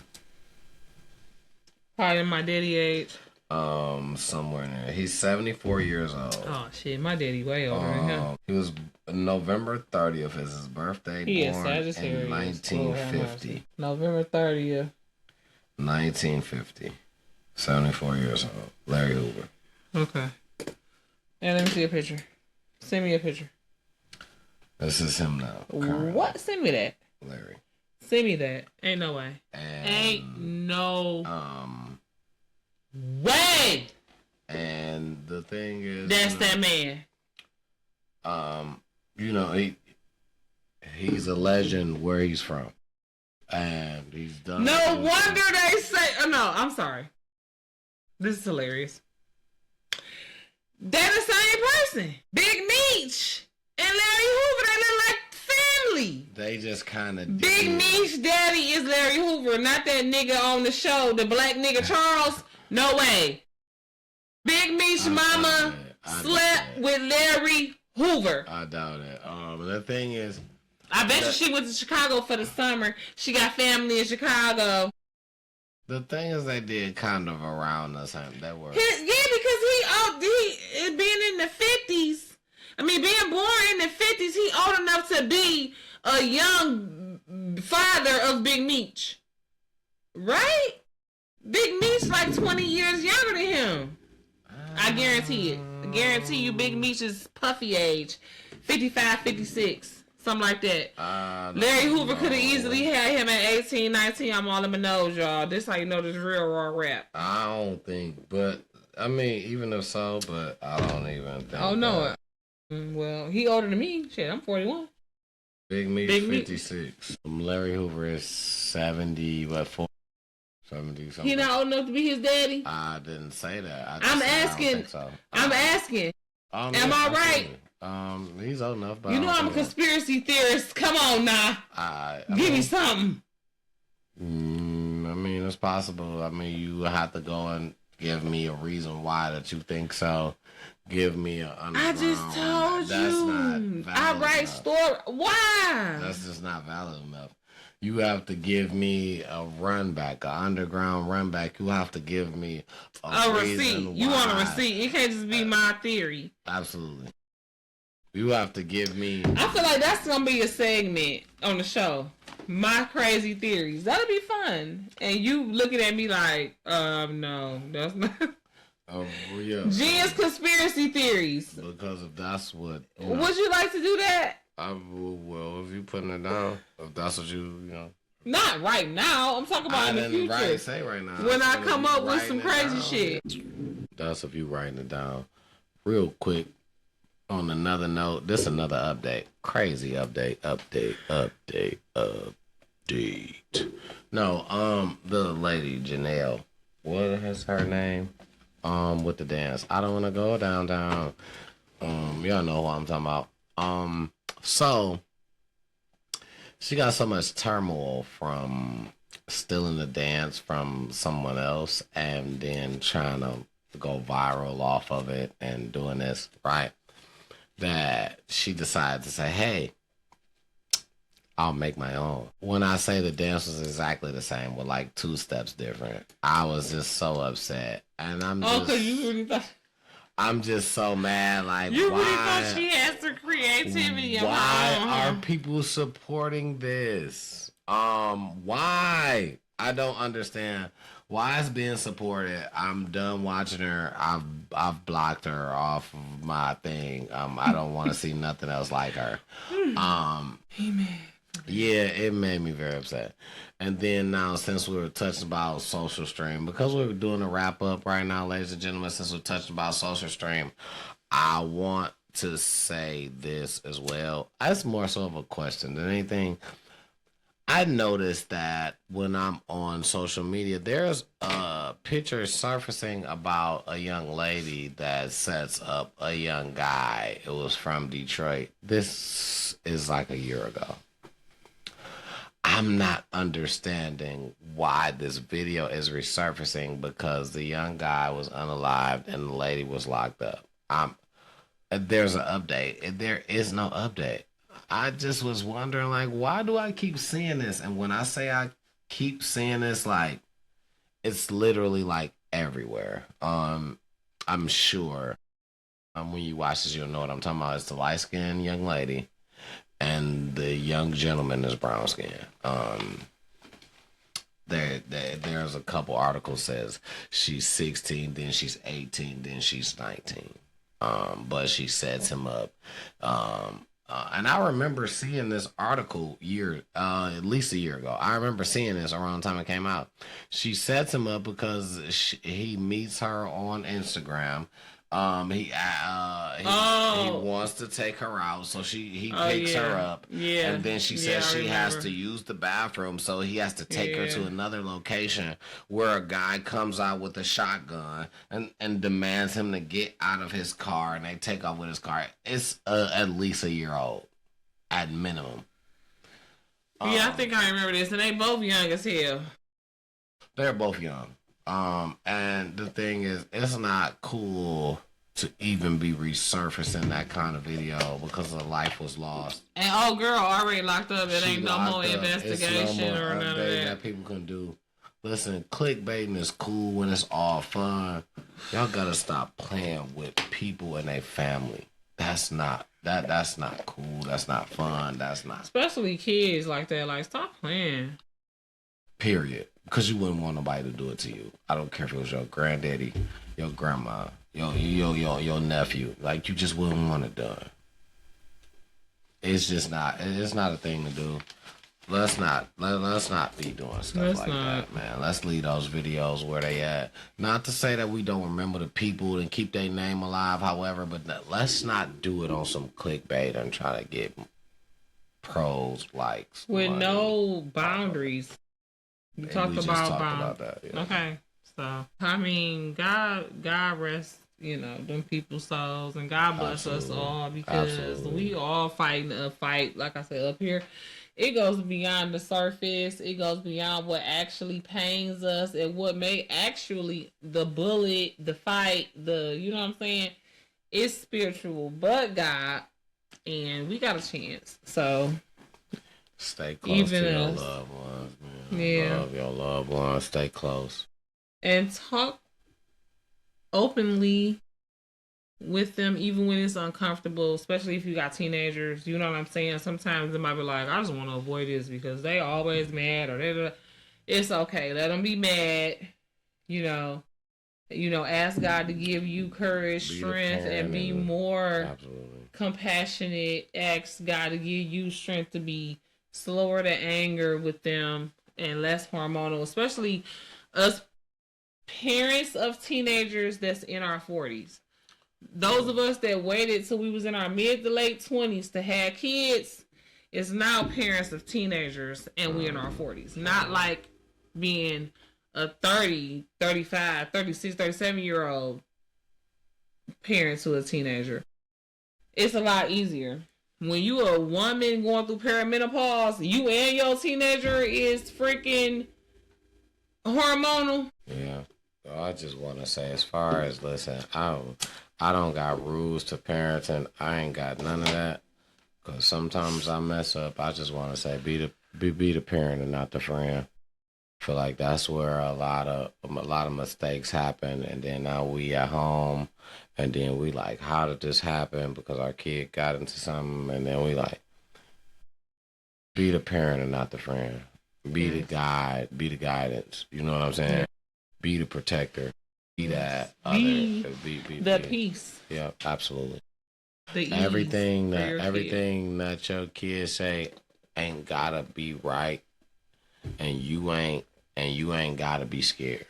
Probably my daddy age. Somewhere in there. He's 74 years old. Oh shit, my daddy way older than him. He was November 30th is his birthday. He born in 1950. November 30th. 1950. 74 years old. Larry Hoover. Okay. And let me see a picture. Send me a picture. This is him now. Currently. What? Send me that. Larry. Send me that. Ain't no way. And, ain't no way. And the thing is, that's that man. You know, he's a legend where he's from. And he's done. No wonder they say. Oh no, I'm sorry. This is hilarious. They're the same person. Big Meech and Larry Hoover. They look like family. They just kind of. Big Meech daddy is Larry Hoover, not that nigga on the show, the black nigga Charles. No way. Big Meech mama slept with Larry Hoover. I doubt it. The thing is, I bet you she went to Chicago for the summer. She got family in Chicago. The thing is, they did kind of around the same. They were. Because he being in the 50s. I mean, being born in the 50s, he old enough to be a young father of Big Meech. Right? Big Meech like 20 years younger than him. I guarantee it. I guarantee you Big Meech is puffy age. 55, 56. Something like that. Larry Hoover could have easily had him at 18, 19. I'm all in my nose, y'all. This how you know this real raw rap. I don't think, but I mean, even if so, but I don't even think. Oh, no. Well, he older than me. Shit, I'm 41. Big Meech 56. Larry Hoover is 70, what, 40? 70 something. He not old enough to be his daddy? I didn't say that. I'm asking. I'm asking. Am I right? He's old enough. But you know I'm a conspiracy theorist. Come on now. Give me something. I mean, as possible. I mean, you have to go and give me a reason why that you think so. Give me a I just told That's you. not I valid write enough. story. Why? That's just not valid enough. You have to give me a run back, an underground run back. You have to give me A receipt. reason You want a why. receipt? It can't just be my theory. Absolutely. You have to give me. I feel like that's gonna be a segment on the show. My crazy theories. That'll be fun. And you looking at me like, no, that's not. Oh, yeah. Jen's conspiracy theories. Because if that's what. Would you like to do that? Well, if you putting it down, if that's what you know. Not right now. I'm talking about in the future. Say right now. When I come up with some crazy shit. That's if you writing it down. Real quick, on another note, this another update. Crazy update. No, the lady, Janelle. What is her name? With the dance. I don't want to go down. Y'all know who I'm talking about. So she got so much turmoil from stealing the dance from someone else and then trying to go viral off of it and doing this, right? That she decided to say, hey, I'll make my own. When I say the dance was exactly the same with like 2 steps different, I was just so upset. And I'm because you really thought. I'm just so mad. Like, You why, really thought she has the creativity of her why own. are people supporting this? Why? I don't understand why it's being supported. I'm done watching her. I've blocked her off of my thing. I don't want to see nothing else like her. Amen. Yeah, it made me very upset. And then now, since we were touching about Social Stream, because we're doing a wrap up right now, ladies and gentlemen, since we're touching about Social Stream, I want to say this as well. It's more so of a question than anything. I noticed that when I'm on social media, there's a picture surfacing about a young lady that sets up a young guy. It was from Detroit. This is like a year ago. I'm not understanding why this video is resurfacing because the young guy was unalived and the lady was locked up. There's an update. There is no update. I just was wondering, like, why do I keep seeing this? And when I say I keep seeing this, like, it's literally like everywhere. I'm sure when you watch this, you'll know what I'm talking about. It's the light-skinned young lady. And the young gentleman is brown skin. There's a couple articles says she's 16, then she's 18, then she's 19. But she sets him up. And I remember seeing this article at least a year ago. I remember seeing this around the time it came out. She sets him up because he meets her on Instagram. He wants to take her out, so he picks her up, and then she says she has to use the bathroom, so he has to take her to another location where a guy comes out with a shotgun and demands him to get out of his car, and they take off with his car. It's at least a year old, at minimum. I think I remember this, and they both young as hell. They're both young. And the thing is, it's not cool to even be resurfacing that kind of video because the life was lost. And old girl already locked up. It ain't no more investigation no more or none of that. People can do. Listen, clickbaiting is cool when it's all fun. Y'all gotta stop playing with people and their family. That's not cool. That's not fun. That's not. Especially kids like that. Like, stop playing. Period. Because you wouldn't want nobody to do it to you. I don't care if it was your granddaddy, your grandma, your nephew. Like, you just wouldn't want it done. It's just not. It's not a thing to do. Let's not be doing stuff that, man. Let's leave those videos where they at. Not to say that we don't remember the people and keep their name alive, however, but let's not do it on some clickbait and try to get pros, likes. With money. No boundaries. We talked about that. Yeah. Okay, so I mean, God rest, them people's souls, and God bless us all because we all fighting a fight. Like I said, up here it goes beyond the surface. It goes beyond what actually pains us and what may actually the bullet, the fight, you know what I'm saying? It's spiritual, but God, and we got a chance. So stay close to your us, loved ones, man. yeah, Love your loved ones. Stay close and talk openly with them, even when it's uncomfortable, especially if you got teenagers. You know what I'm saying? Sometimes it might be like, I just want to avoid this because they always mad or they. It's okay. Let them be mad. You know. Ask God to give you courage, strength, and be more compassionate. Ask God to give you strength to be slower to anger with them and less hormonal, especially us parents of teenagers that's in our 40s. Those of us that waited till we was in our mid to late 20s to have kids is now parents of teenagers and we in our 40s. Not like being a 30, 35, 36, 37-year-old parent to a teenager. It's a lot easier. When you a woman going through perimenopause, you and your teenager is freaking hormonal. Yeah. I just want to say, as far as, listen, I don't got rules to parenting. I ain't got none of that. Because sometimes I mess up. I just want to say, be the parent and not the friend. I feel like that's where a lot of mistakes happen, and then now we at home, and then we like, how did this happen? Because our kid got into something, and then we like, be the parent and not the friend. Be the guide, be the guidance. You know what I'm saying? Be the protector. Be that other. Be the peace. Yeah, absolutely. The everything that your kids say ain't gotta be right. And you ain't gotta be scared.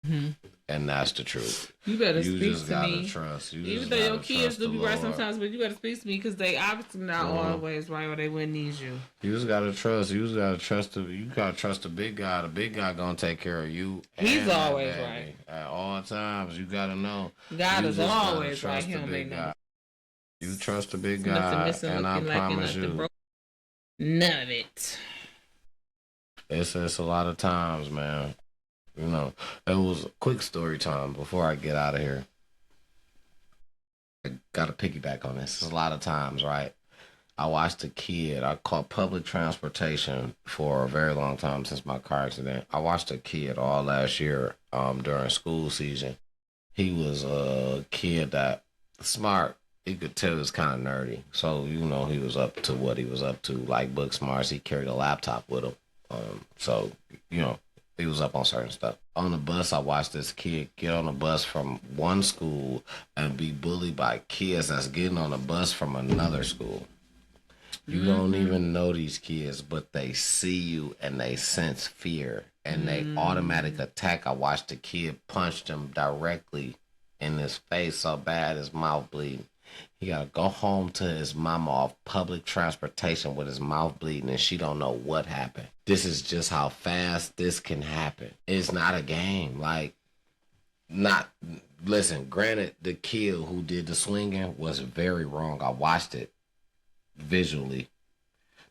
Mm-hmm. And that's the truth. You better speak just to gotta me. Trust. Even though your kids do be right sometimes, but you gotta speak to me because they obviously not always right, or they wouldn't need you. You just gotta trust. You gotta trust the big guy. The big guy gonna take care of you. He's always right at all times. You gotta know. God is always right. He don't make no. You trust the big guy, and I promise you, none of it. It's a lot of times, man. You know, it was a quick story time before I get out of here. I got to piggyback on this. It's a lot of times, right? I watched a kid. I caught public transportation for a very long time since my car accident. I watched a kid all last year during school season. He was a kid that smart. You could tell he was kind of nerdy. So, he was up to what he was up to, like book smarts. He carried a laptop with him. So, he was up on certain stuff. On the bus, I watched this kid get on a bus from one school and be bullied by kids that's getting on a bus from another school. You don't even know these kids, but they see you and they sense fear and they automatic attack. I watched the kid punch him directly in his face so bad his mouth bleeding. He gotta go home to his mama off public transportation with his mouth bleeding, and she don't know what happened. This is just how fast this can happen. It's not a game. Listen, granted, the kid who did the swinging was very wrong. I watched it visually.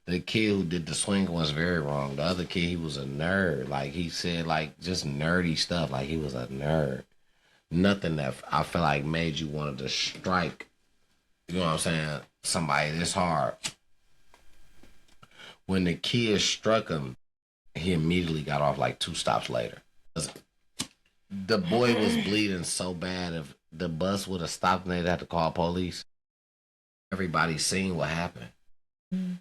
The kid who did the swinging was very wrong. The other kid, he was a nerd. Like, he said, just nerdy stuff. Like, he was a nerd. Nothing that I feel like made you want to strike, you know what I'm saying, somebody this hard. When the kid struck him, he immediately got off like 2 stops later. The boy was bleeding so bad, if the bus would have stopped and they'd have to call police, everybody seen what happened.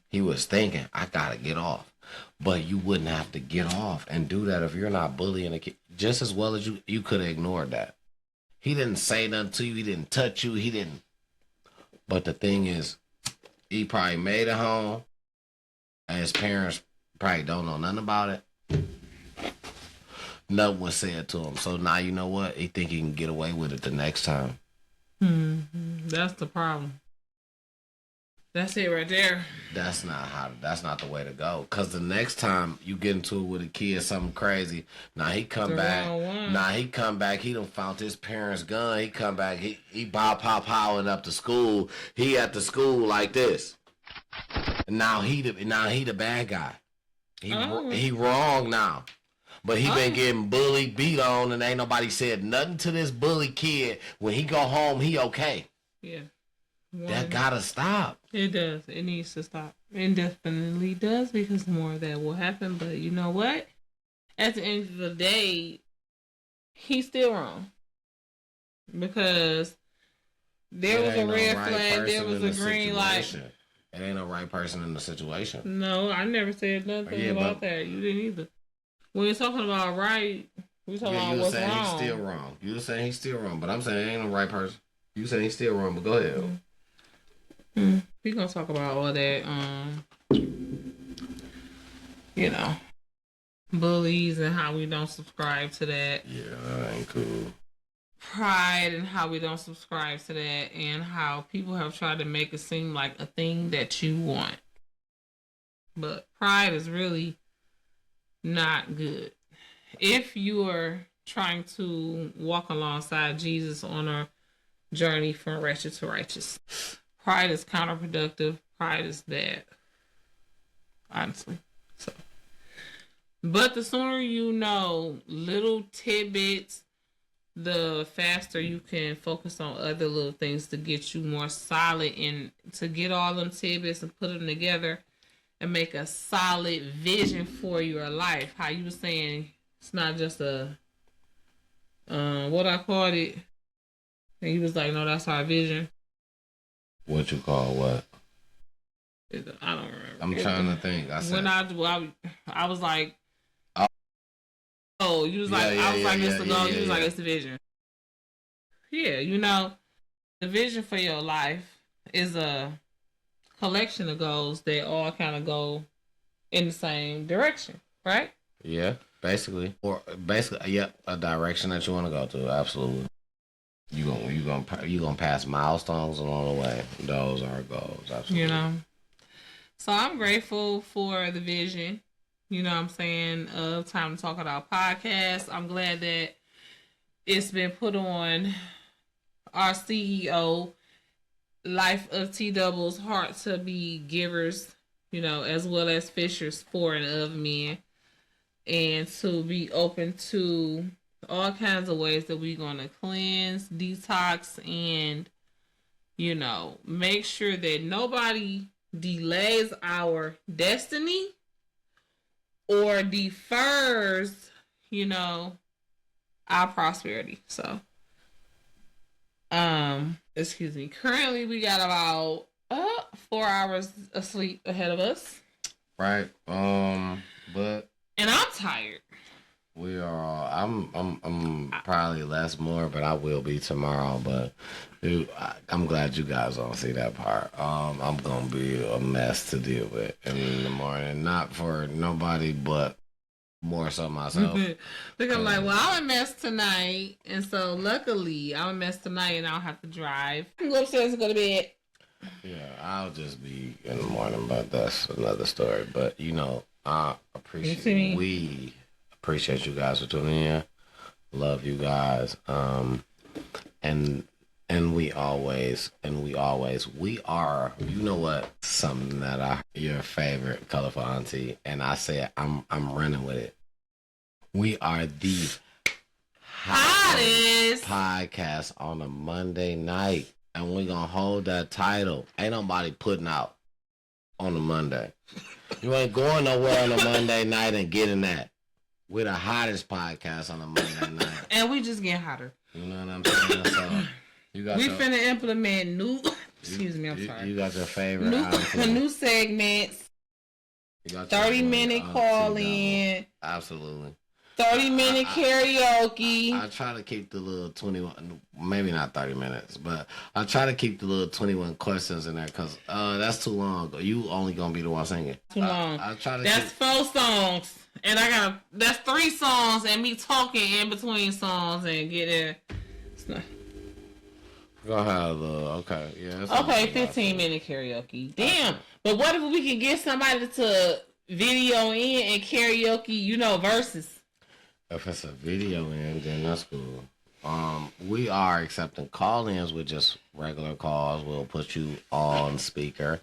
He was thinking, I gotta get off. But you wouldn't have to get off and do that if you're not bullying a kid. Just as well as you could have ignored that. He didn't say nothing to you. He didn't touch you. He didn't. But the thing is, he probably made it home, and his parents probably don't know nothing about it. Nothing was said to him. So now you know what? He think he can get away with it the next time. That's the problem. That's it right there. That's not the way to go. Cause the next time you get into it with a kid, something crazy. Now he come back. He done found his parents' gun. He come back. He powing up to school. He at the school like this. Now he the bad guy. Oh. He wrong now. But he been Oh. getting bullied, beat on, and ain't nobody said nothing to this bully kid. When he go home, he okay. Yeah. That gotta stop. It does. It needs to stop. It definitely does, because more of that will happen. But you know what? At the end of the day, he's still wrong. Because there was a red flag, there was a green light. It ain't no right person in the situation. No, I never said nothing about that. You didn't either. When you're talking about right, we're talking about what's wrong. He's still wrong. You were saying he's still wrong, but I'm saying it ain't no right person. You saying he's still wrong, but go ahead. Mm-hmm. We're gonna talk about all that, you know, bullies and how we don't subscribe to that. Yeah, that ain't cool. Pride and how we don't subscribe to that, and how people have tried to make it seem like a thing that you want. But pride is really not good. If you are trying to walk alongside Jesus on a journey from wretched to righteous, pride is counterproductive. Pride is bad, honestly. So, but the sooner you know little tidbits, the faster you can focus on other little things to get you more solid, and to get all them tidbits and put them together and make a solid vision for your life. How you were saying, it's not just a what I called it, and he was like, no, that's our vision. What you call what? I don't remember. I'm trying to think. I was like, oh, you was like, I was like, it's the goal. You was like, it's the vision. Yeah, you know, the vision for your life is a collection of goals that all kind of go in the same direction, right? Yeah, basically, a direction that you want to go to. Absolutely. You gonna pass milestones along the way. Those are goals. Absolutely. You know. So I'm grateful for the vision. You know what I'm saying? Time to talk about podcasts. I'm glad that it's been put on our CEO, Life of T Double's Heart to Be Givers, you know, as well as fishers for and of men, and to be open to all kinds of ways that we're going to cleanse, detox, and, you know, make sure that nobody delays our destiny or defers, you know, our prosperity. So, excuse me. Currently, we got about 4 hours of sleep ahead of us. Right. But and I'm tired. We are. I'm probably less more, but I will be tomorrow. But dude, I'm glad you guys don't see that part. I'm gonna be a mess to deal with in the morning. Not for nobody, but more so myself. Look, I'm like, well, I'm a mess tonight, and so luckily I'm a mess tonight, and I don't have to drive. I can go upstairs and go to bed. Yeah, I'll just be in the morning, but that's another story. But you know, I appreciate appreciate you guys for tuning in. Love you guys. And we always, we are, you know what, something that your favorite colorful auntie, and I said, I'm running with it. We are the hottest podcast on a Monday night, and we're gonna hold that title. Ain't nobody putting out on a Monday. You ain't going nowhere on a Monday night and getting that. We're the hottest podcast on a Monday night. And we just getting hotter. You know what I'm saying? So we finna implement new excuse me, I'm sorry. You got your favorite new segments. 30-minute call in. Absolutely. 30-minute karaoke. I try to keep the little 21, maybe not 30 minutes, but I try to keep the little 21 questions in there because that's too long. You only gonna be the one singing. Too long. I try to. That's 4 songs, and that's 3 songs, and me talking in between songs and get there. It's not. Go ahead, okay, yeah. Okay, 15-minute karaoke. Damn, but what if we can get somebody to video in and karaoke? You know, verses. If it's a video in, then that's cool. We are accepting call-ins with just regular calls. We'll put you on speaker.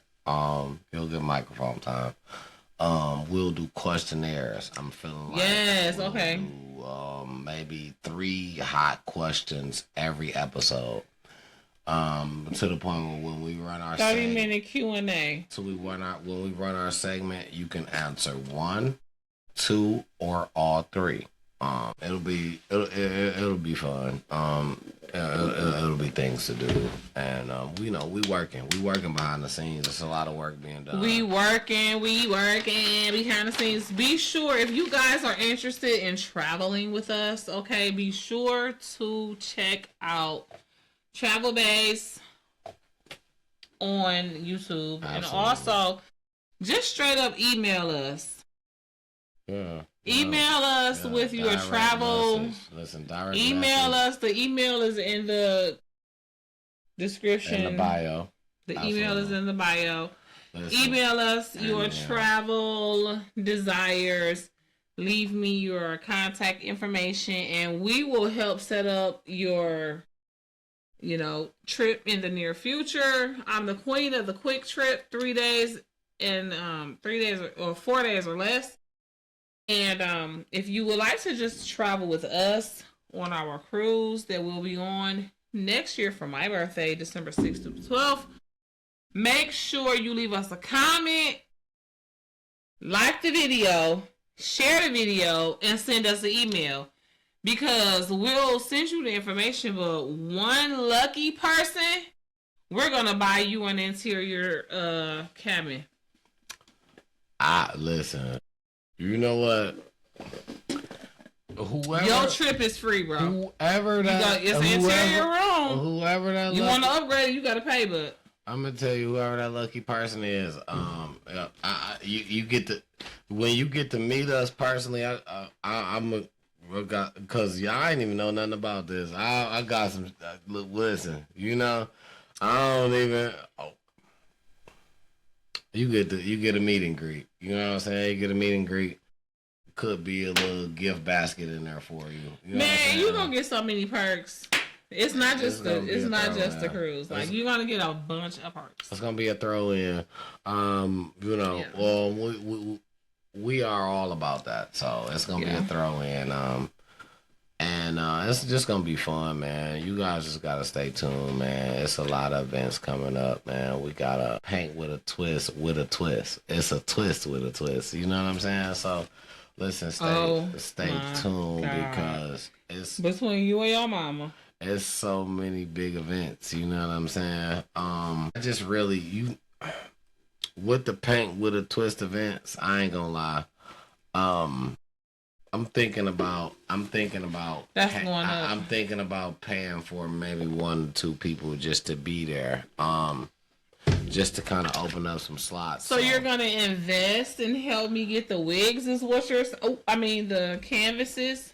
He'll get microphone time. We'll do questionnaires. I'm feeling like Yes, we'll okay. do, maybe 3 hot questions every episode. To the point where when we run our 30-minute Q&A. So when we run our segment, you can answer 1, 2, or all 3. It'll be fun. It'll be things to do, and we working behind the scenes. There's a lot of work being done. We working behind the scenes. Be sure if you guys are interested in traveling with us, okay, be sure to check out Travel Base on YouTube. Absolutely. And also just straight up email us. Yeah. Email us with your travel. Message. Listen, direct email message. us. The email is in the description. In the bio. The email is in the bio. Listen. Email us your travel desires. Leave me your contact information, and we will help set up your, trip in the near future. I'm the queen of the quick trip, 3 days and 3 days or 4 days or less. And if you would like to just travel with us on our cruise that we'll be on next year for my birthday, December 6th to 12th, make sure you leave us a comment, like the video, share the video, and send us an email. Because we'll send you the information, but one lucky person, we're going to buy you an interior cabin. Listen. You know what? Whoever your trip is free, bro. Whoever that it's interior room. Whoever that you want to upgrade, you got to pay. But I'm gonna tell you, whoever that lucky person is, you get to when you get to meet us personally. I'm because I ain't even know nothing about this. I got some. Listen, I don't even. You get a meet and greet. You know what I'm saying? You get a meet and greet. Could be a little gift basket in there for you. Man, you gonna get so many perks. It's not just the cruise. Like you're gonna get a bunch of perks. It's gonna be a throw in. Well, we are all about that. So it's gonna be a throw in. And it's just gonna be fun, man. You guys just gotta stay tuned, man. It's a lot of events coming up, man. We gotta paint with a twist. It's a twist with a twist. You know what I'm saying? So listen, stay tuned because it's between you and your mama. It's so many big events. You know what I'm saying? I just really with the paint with a twist events. I ain't gonna lie. I'm thinking about that's going up. I'm thinking about paying for maybe 1 or 2 people just to be there. Just to kind of open up some slots. So you're gonna invest and help me get the wigs? Is what you're? The canvases.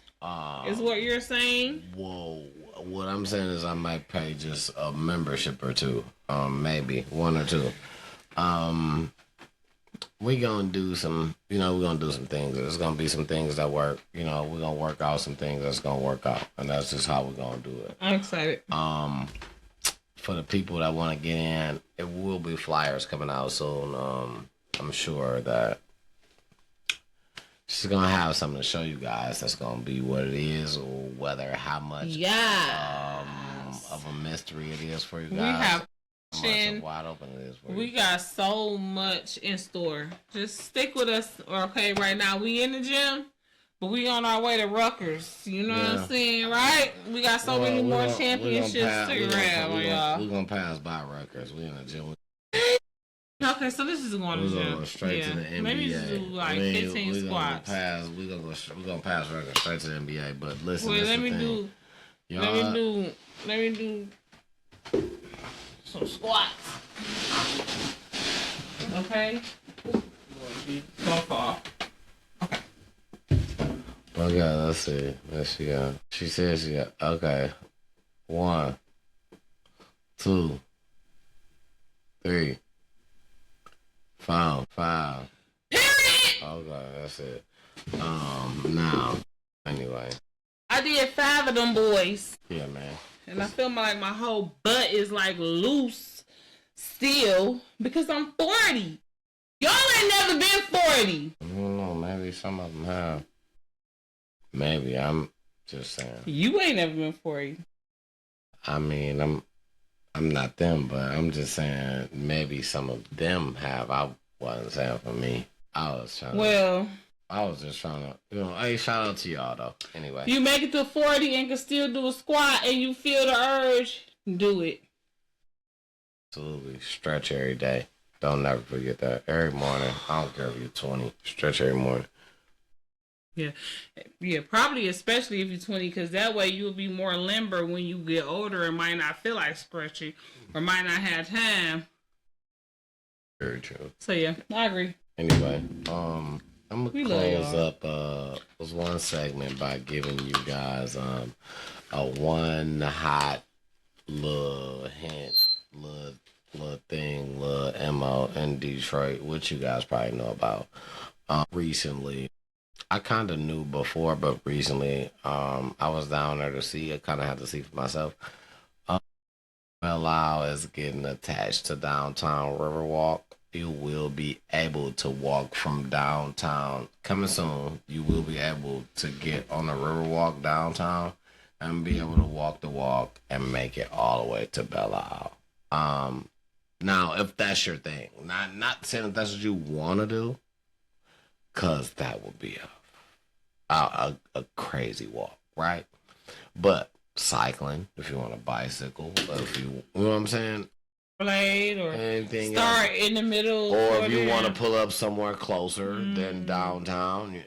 Is what you're saying? Whoa. What I'm saying is I might pay just a membership or 2. Maybe 1 or 2. We're gonna do some things. There's gonna be some things that work. We're gonna work out some things that's gonna work out, and that's just how we're gonna do it. I'm excited. For the people that want to get in, it will be flyers coming out soon. I'm sure that she's gonna have something to show you guys. That's gonna be what it is, or how much of a mystery it is for you guys. We have. Wide open it is for we you. Got so much in store. Just stick with us. Okay, right now we in the gym, but we on our way to Rutgers. You know what I'm saying, right? We got so many more championships to grab on y'all. We're gonna pass by Rutgers. We in the gym. Okay, so this is going to the gym. Go straight to the NBA. Maybe just do like 15 squats. We're gonna pass Rutgers straight to the NBA. But listen, let me do some squats. Okay. So far. Okay, let's see. There she go. She said she got. Okay. 1, 2, 3, 4, 5. Period. Okay, that's it. Now, anyway. I did 5 of them boys. Yeah, man. And I feel like my whole butt is like loose. still because I'm 40. Y'all ain't never been 40. I don't know. Maybe some of them have. Maybe. I'm just saying. You ain't never been 40. I mean, I'm not them, but I'm just saying maybe some of them have. I wasn't saying for me. I was just trying to, hey, shout out to y'all though. Anyway. You make it to 40 and can still do a squat and you feel the urge, do it. Absolutely. Stretch every day. Don't never forget that. Every morning. I don't care if you're 20. Stretch every morning. Yeah, probably especially if you're 20, because that way you'll be more limber when you get older and might not feel like stretching or might not have time. Very true. So yeah, I agree. Anyway, I'm gonna close up this one segment by giving you guys a one hot little hint, little thing, little MO in Detroit, which you guys probably know about. Recently, I kind of knew before, but recently, I was down there to see. I kind of had to see for myself. Belle is getting attached to downtown Riverwalk. You will be able to walk from downtown. Coming soon, you will be able to get on the Riverwalk downtown and be able to walk the walk and make it all the way to Belle Isle. Now, if that's your thing, not saying that that's what you want to do, cause that would be a crazy walk, right? But cycling, if you want a bicycle, if you know what I'm saying, Blade or anything start else. in the middle, or if you want to pull up somewhere closer than downtown, you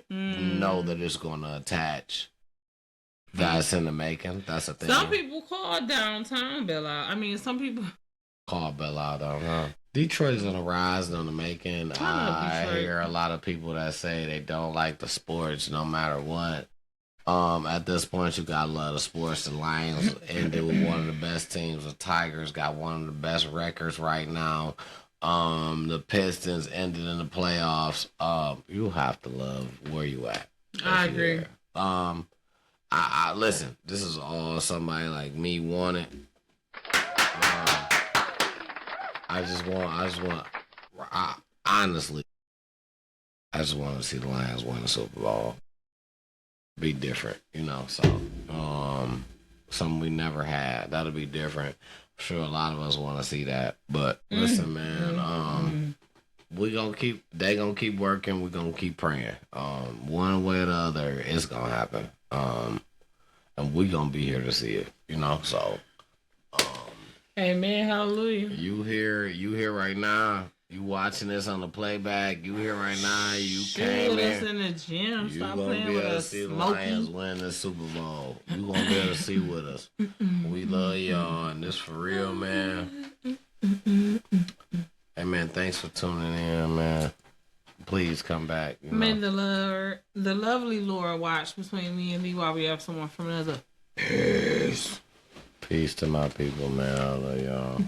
know that it's going to attach. That's in the making. That's a thing. Some people call downtown Belle Isle. I mean, some people call Belle Isle downtown. Detroit is on the rise and on the making. I hear a lot of people that say they don't like the sports no matter what. At this point, you got a lot of sports. The Lions ended with one of the best teams. The Tigers got one of the best records right now. The Pistons ended in the playoffs. You have to love where you at. I agree. I listen. This is all somebody like me wanted. Honestly, I just want to see the Lions win the Super Bowl. Be different, so something we never had. That'll be different. I'm sure a lot of us want to see that. But listen, man, they gonna keep working, we're gonna keep praying. One way or the other, it's gonna happen. And we gonna be here to see it, so amen, hallelujah. You here right now. You watching this on the playback. You here right now. You came in. In the gym. You gonna be able to see the Lions win the Super Bowl. You gonna be able to see with us. We love y'all, and this for real, man. Hey, man, thanks for tuning in, man. Please come back. May the lovely Lord watch between me and thee while we have someone from another. Peace to my people, man. I love y'all.